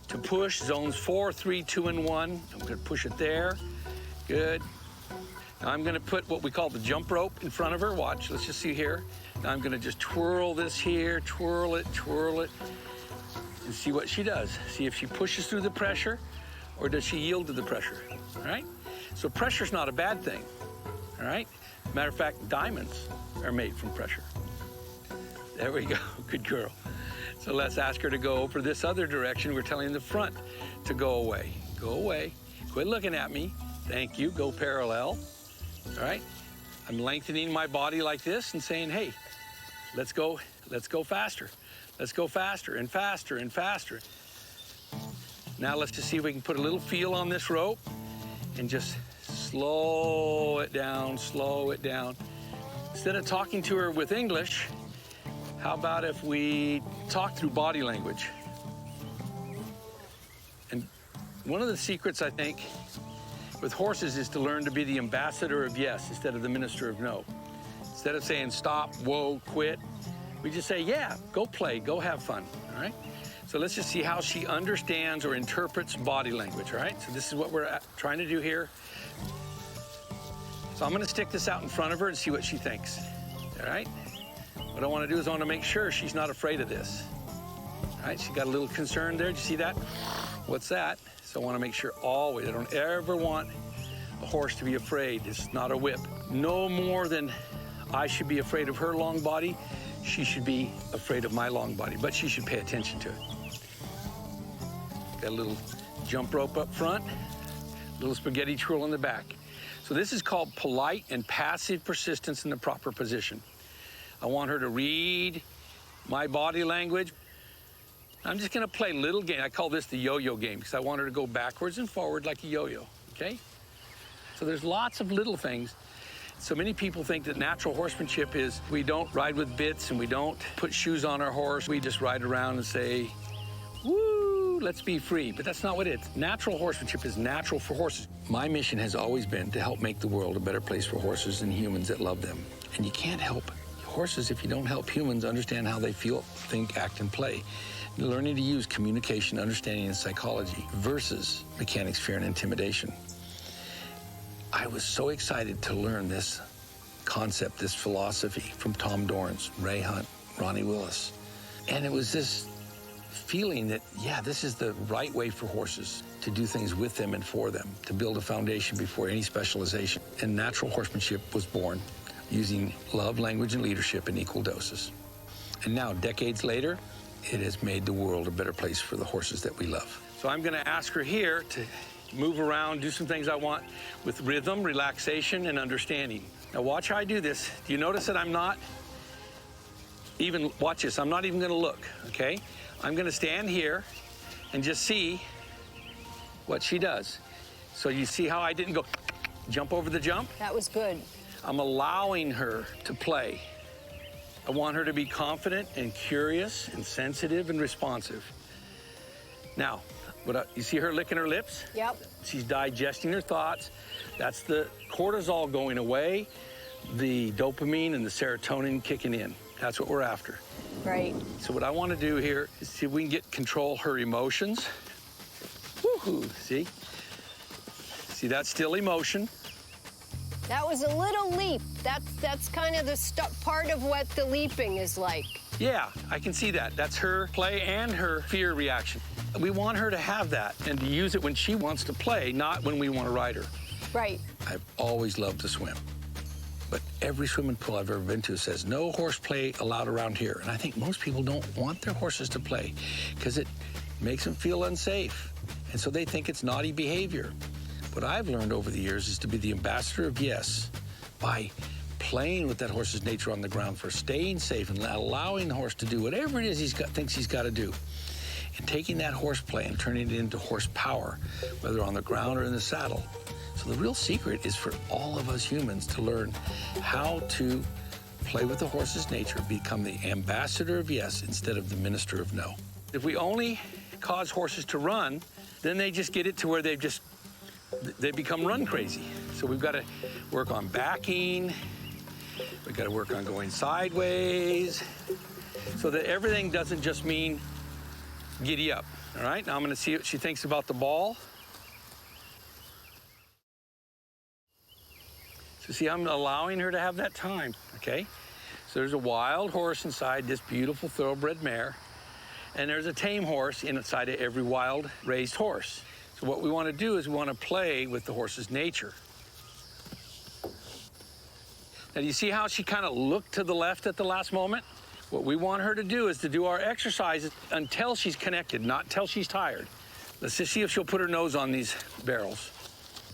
to push zones 4, 3, 2, and 1. I'm gonna push it there. Good. Now I'm gonna put what we call the jump rope in front of her. Watch, let's just see here. Now I'm gonna just twirl this here, twirl it, and see what she does. See if she pushes through the pressure or does she yield to the pressure, all right? So pressure's not a bad thing, all right? Matter of fact, diamonds are made from pressure. There we go, good girl. So let's ask her to go over this other direction. We're telling the front to go away. Go away, quit looking at me. Thank you, go parallel, all right? I'm lengthening my body like this and saying, hey, let's go faster. Let's go faster and faster and faster. Now let's just see if we can put a little feel on this rope and just slow it down, slow it down. Instead of talking to her with English, how about if we talk through body language? And one of the secrets, I think, with horses is to learn to be the ambassador of yes instead of the minister of no. Instead of saying stop, whoa, quit, we just say, yeah, go play, go have fun, all right? So let's just see how she understands or interprets body language, all right? So this is what we're trying to do here. So I'm gonna stick this out in front of her and see what she thinks, all right? What I wanna do is I wanna make sure she's not afraid of this. All right, she got a little concern there, did you see that? What's that? So I wanna make sure always, I don't ever want a horse to be afraid. It's not a whip. No more than I should be afraid of her long body, she should be afraid of my long body, but she should pay attention to it. Got a little jump rope up front, little spaghetti twirl in the back. So this is called polite and passive persistence in the proper position. I want her to read my body language. I'm just gonna play a little game. I call this the yo-yo game because I want her to go backwards and forward like a yo-yo, okay? So there's lots of little things. So many people think that natural horsemanship is we don't ride with bits and we don't put shoes on our horse. We just ride around and say, woo, let's be free. But that's not what it is. Natural horsemanship is natural for horses. My mission has always been to help make the world a better place for horses and humans that love them. And you can't help horses if you don't help humans understand how they feel, think, act, and play. Learning to use communication, understanding, and psychology versus mechanics, fear, and intimidation. I was so excited to learn this concept, this philosophy from Tom Dorrance, Ray Hunt, Ronnie Willis. And it was this feeling that, yeah, this is the right way for horses to do things with them and for them, to build a foundation before any specialization. And natural horsemanship was born using love, language, and leadership in equal doses. And now, decades later, it has made the world a better place for the horses that we love. So I'm gonna ask her here to move around, do some things I want with rhythm, relaxation, and understanding. Now watch how I do this. Do you notice that I'm not even, watch this, I'm not even gonna look, okay? I'm gonna stand here and just see what she does. So you see how I didn't go jump over the jump? That was good. I'm allowing her to play. I want her to be confident and curious and sensitive and responsive. Now, you see her licking her lips? Yep. She's digesting her thoughts. That's the cortisol going away, the dopamine and the serotonin kicking in. That's what we're after. Right. So what I want to do here is see if we can control her emotions. Woohoo, see? See, that's still emotion. That was a little leap. That's kind of the part of what the leaping is like. Yeah, I can see that. That's her play and her fear reaction. We want her to have that and to use it when she wants to play, not when we want to ride her. Right. I've always loved to swim. But every swimming pool I've ever been to says no horse play allowed around here. And I think most people don't want their horses to play because it makes them feel unsafe. And so they think it's naughty behavior. What I've learned over the years is to be the ambassador of yes by playing with that horse's nature on the ground, for staying safe and allowing the horse to do whatever it is thinks he's got to do. And taking that horseplay and turning it into horsepower, whether on the ground or in the saddle. So the real secret is for all of us humans to learn how to play with the horse's nature, become the ambassador of yes instead of the minister of no. If we only cause horses to run, then they just get it to where they become run crazy. So we've got to work on backing. We've got to work on going sideways so that everything doesn't just mean giddy up. All right, now I'm going to see what she thinks about the ball. So see, I'm allowing her to have that time, okay? So there's a wild horse inside this beautiful thoroughbred mare, and there's a tame horse inside of every wild raised horse. So what we want to do is we want to play with the horse's nature. Now, do you see how she kind of looked to the left at the last moment? What we want her to do is to do our exercises until she's connected, not until she's tired. Let's just see if she'll put her nose on these barrels.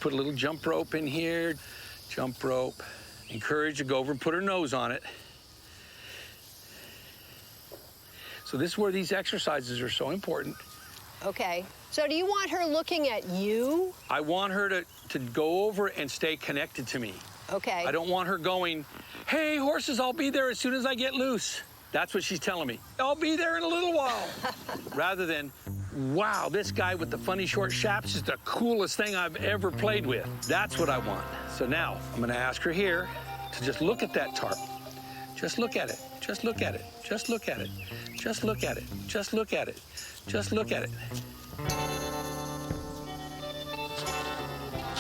Put a little jump rope in here, jump rope. Encourage her to go over and put her nose on it. So this is where these exercises are so important. Okay. So do you want her looking at you? I want her to go over and stay connected to me. Okay. I don't want her going, hey, horses, I'll be there as soon as I get loose. That's what she's telling me. I'll be there in a little while. Rather than, wow, this guy with the funny short shafts is the coolest thing I've ever played with. That's what I want. So now I'm gonna ask her here to just look at that tarp. Just look at it, just look at it, just look at it, just look at it, just look at it, just look at it.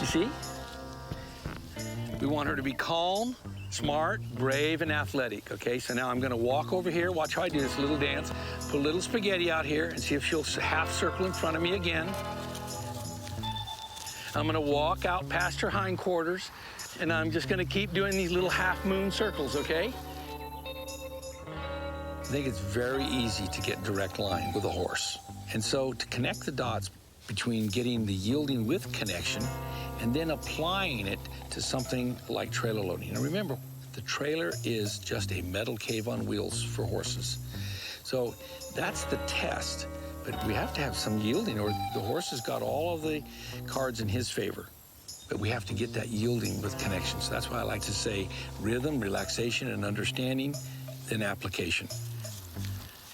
You see? We want her to be calm, smart, brave, and athletic, okay? So now I'm gonna walk over here, watch how I do this little dance, put a little spaghetti out here and see if she'll half circle in front of me again. I'm gonna walk out past her hindquarters and I'm just gonna keep doing these little half moon circles, okay? I think it's very easy to get direct line with a horse. And so to connect the dots between getting the yielding with connection and then applying it to something like trailer loading. Now remember, the trailer is just a metal cave on wheels for horses. So that's the test, but we have to have some yielding or the horse has got all of the cards in his favor. But we have to get that yielding with connection. So that's why I like to say rhythm, relaxation, and understanding, then application.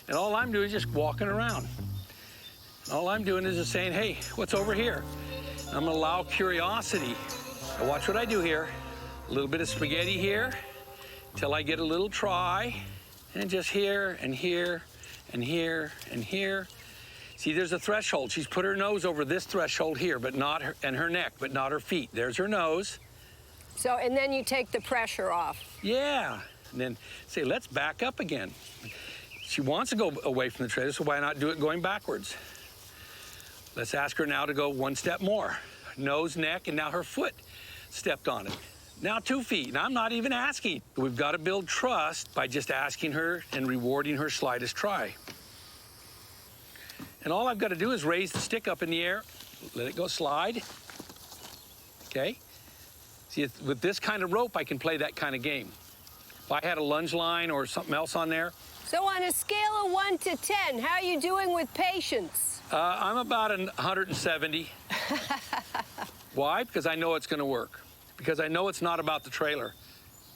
And all I'm doing is just walking around. All I'm doing is just saying, hey, what's over here? I'm gonna allow curiosity. Now watch what I do here. A little bit of spaghetti here until I get a little try. And just here and here and here and here. See, there's a threshold. She's put her nose over this threshold here, but not her, and her neck, but not her feet. There's her nose. So, and then you take the pressure off. Yeah. And then say, let's back up again. She wants to go away from the trailer, so why not do it going backwards? Let's ask her now to go one step more. Nose, neck, and now her foot stepped on it. Now 2 feet, and I'm not even asking. We've got to build trust by just asking her and rewarding her slightest try. And all I've got to do is raise the stick up in the air, let it go slide, okay? See, with this kind of rope, I can play that kind of game. If I had a lunge line or something else on there. So on a scale of 1 to 10, how are you doing with patience? I'm about 170. Why? Because I know it's going to work. Because I know it's not about the trailer.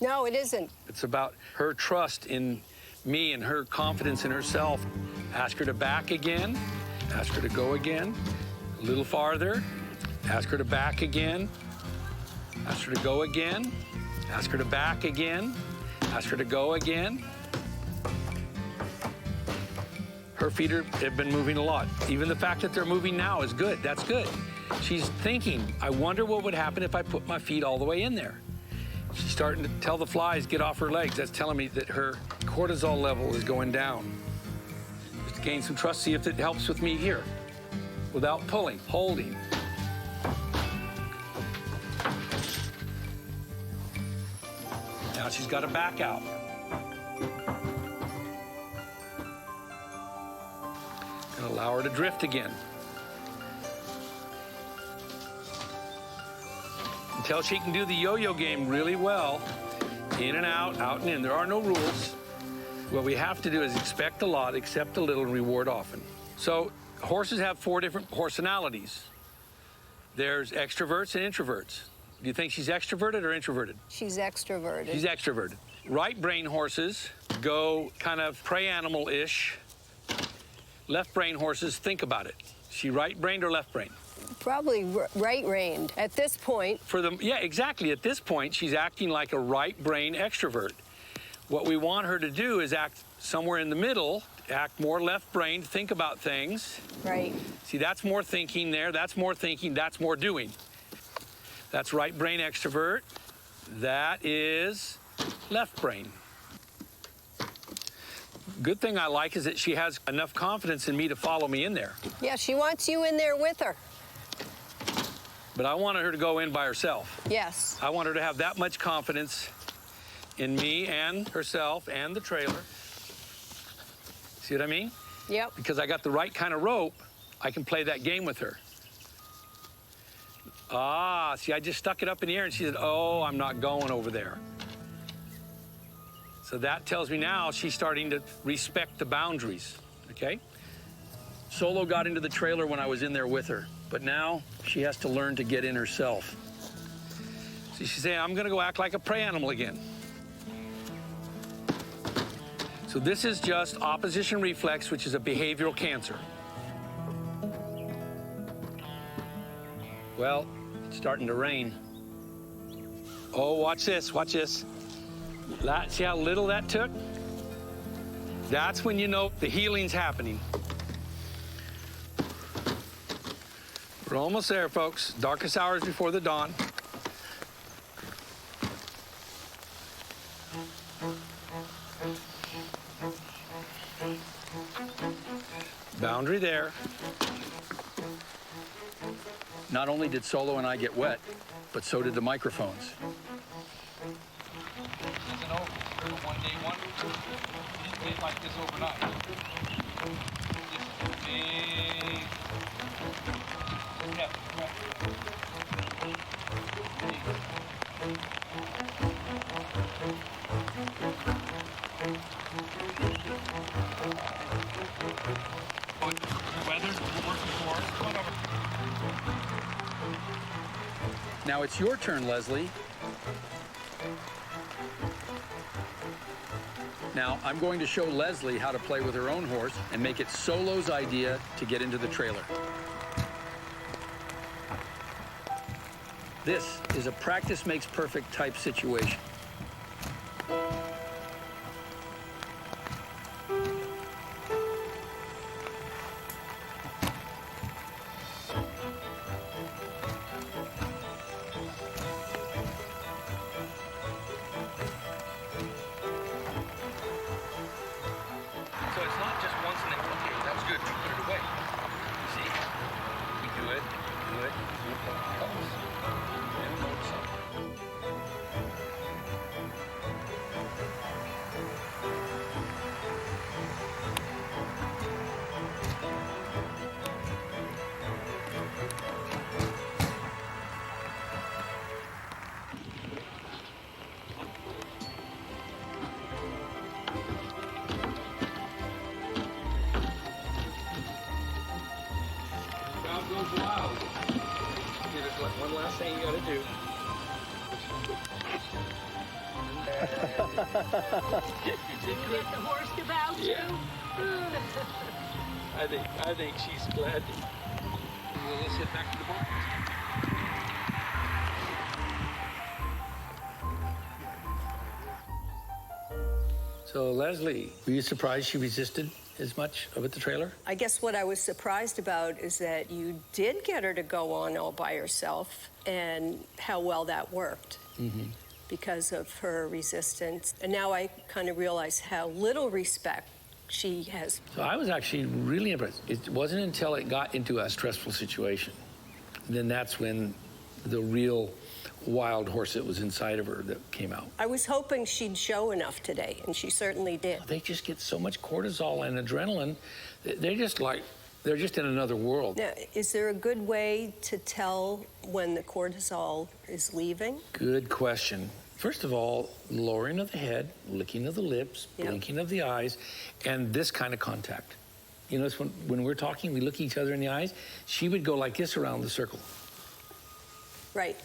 No, it isn't. It's about her trust in me and her confidence in herself. Ask her to back again. Ask her to go again. A little farther. Ask her to back again. Ask her to go again. Ask her to back again. Ask her to go again. Her feet have been moving a lot. Even the fact that they're moving now is good. That's good. She's thinking, I wonder what would happen if I put my feet all the way in there. She's starting to tell the flies, get off her legs. That's telling me that her cortisol level is going down. Just to gain some trust, see if it helps with me here. Without pulling, holding. Now she's got to back out. And allow her to drift again. Until she can do the yo-yo game really well, in and out and in. There are no rules. What we have to do is expect a lot, accept a little, and reward often. So horses have 4 different personalities. There's extroverts and introverts. Do you think she's extroverted or introverted? She's extroverted. She's extroverted. Right brain horses go kind of prey animal-ish. Left brain horses, think about it. She right-brained or left-brained? Probably right-brained at this point. Yeah, exactly. At this point, she's acting like a right-brain extrovert. What we want her to do is act somewhere in the middle, act more left-brained, think about things. Right. See, that's more thinking there, that's more thinking, that's more doing. That's right-brain extrovert. That is left-brain. Good thing I like is that she has enough confidence in me to follow me in there. Yeah, she wants you in there with her. But I wanted her to go in by herself. Yes. I want her to have that much confidence in me and herself and the trailer. See what I mean? Yep. Because I got the right kind of rope, I can play that game with her. Ah, see, I just stuck it up in the air and she said, oh, I'm not going over there. So that tells me now she's starting to respect the boundaries, okay? Solo got into the trailer when I was in there with her, but now she has to learn to get in herself. So she's saying, I'm gonna go act like a prey animal again. So this is just opposition reflex, which is a behavioral cancer. Well, it's starting to rain. Oh, watch this, watch this. See how little that took? That's when you know the healing's happening. We're almost there, folks. Darkest hours before the dawn. Boundary there. Not only did Solo and I get wet, but so did the microphones. Isn't over. A one-day wonder. It didn't get like this overnight. This is a big step. Now it's your turn, Leslie. Now, I'm going to show Leslie how to play with her own horse and make it Solo's idea to get into the trailer. This is a practice makes perfect type situation. Wow. There's one last thing you gotta do. Get the horse to bow too? Yeah. I think she's glad. Let's head back to the barn. So, Leslie, were you surprised she resisted as much up at the trailer? I guess what I was surprised about is that you did get her to go on all by herself and how well that worked because of her resistance. And now I kind of realize how little respect she has. So I was actually really impressed. It wasn't until it got into a stressful situation, then that's when the real wild horse that was inside of her that came out. I was hoping she'd show enough today, and she certainly did. They just get so much cortisol and adrenaline. They're just in another world. Now, is there a good way to tell when the cortisol is leaving? Good question. First of all, lowering of the head, licking of the lips, blinking of the eyes, and this kind of contact. You notice when we're talking, we look each other in the eyes. She would go like this around the circle. Right.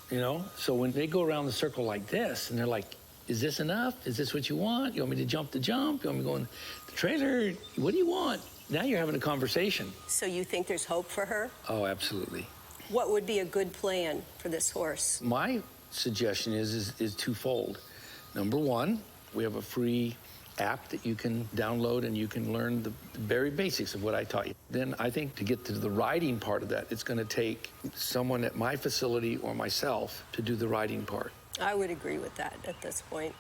You know, so when they go around the circle like this, and they're like, is this enough? Is this what you want? You want me to jump the jump? You want me to go in the trailer? What do you want? Now you're having a conversation. So you think there's hope for her? Oh, absolutely. What would be a good plan for this horse? My suggestion is twofold. Number one, we have a free app that you can download and you can learn the very basics of what I taught you. Then I think to get to the riding part of that, it's going to take someone at my facility or myself to do the riding part. I would agree with that at this point.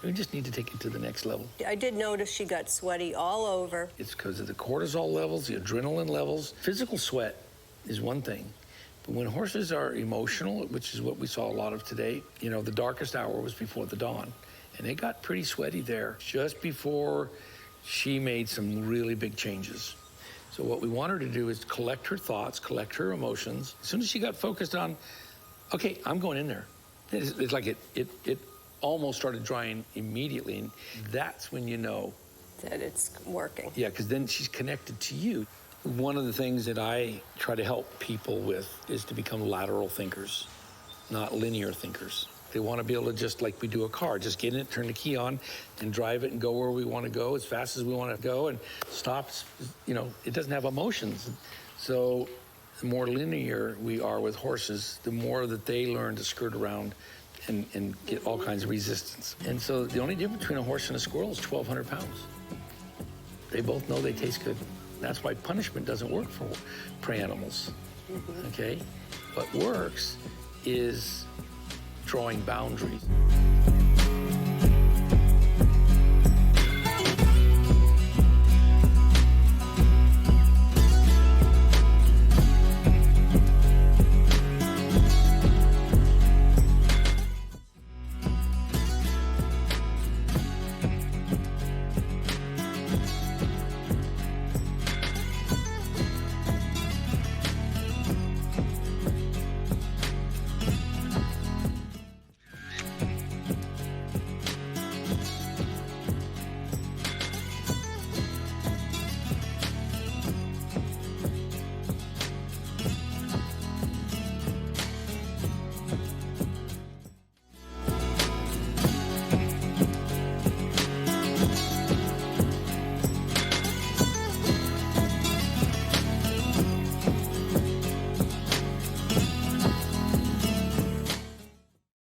We just need to take it to the next level. I did notice she got sweaty all over. It's because of the cortisol levels, the adrenaline levels. Physical sweat is one thing. But when horses are emotional, which is what we saw a lot of today, you know, the darkest hour was before the dawn. And it got pretty sweaty there just before she made some really big changes. So what we want her to do is collect her thoughts, collect her emotions. As soon as she got focused on, okay, I'm going in there. It's like it almost started drying immediately. And that's when you know that it's working. Yeah, because then she's connected to you. One of the things that I try to help people with is to become lateral thinkers, not linear thinkers. They want to be able to, just like we do a car, just get in it, turn the key on, and drive it and go where we want to go as fast as we want to go, and stops, you know, it doesn't have emotions. So the more linear we are with horses, the more that they learn to skirt around and get all kinds of resistance. And so the only difference between a horse and a squirrel is 1,200 pounds. They both know they taste good. That's why punishment doesn't work for prey animals, okay? What works is drawing boundaries.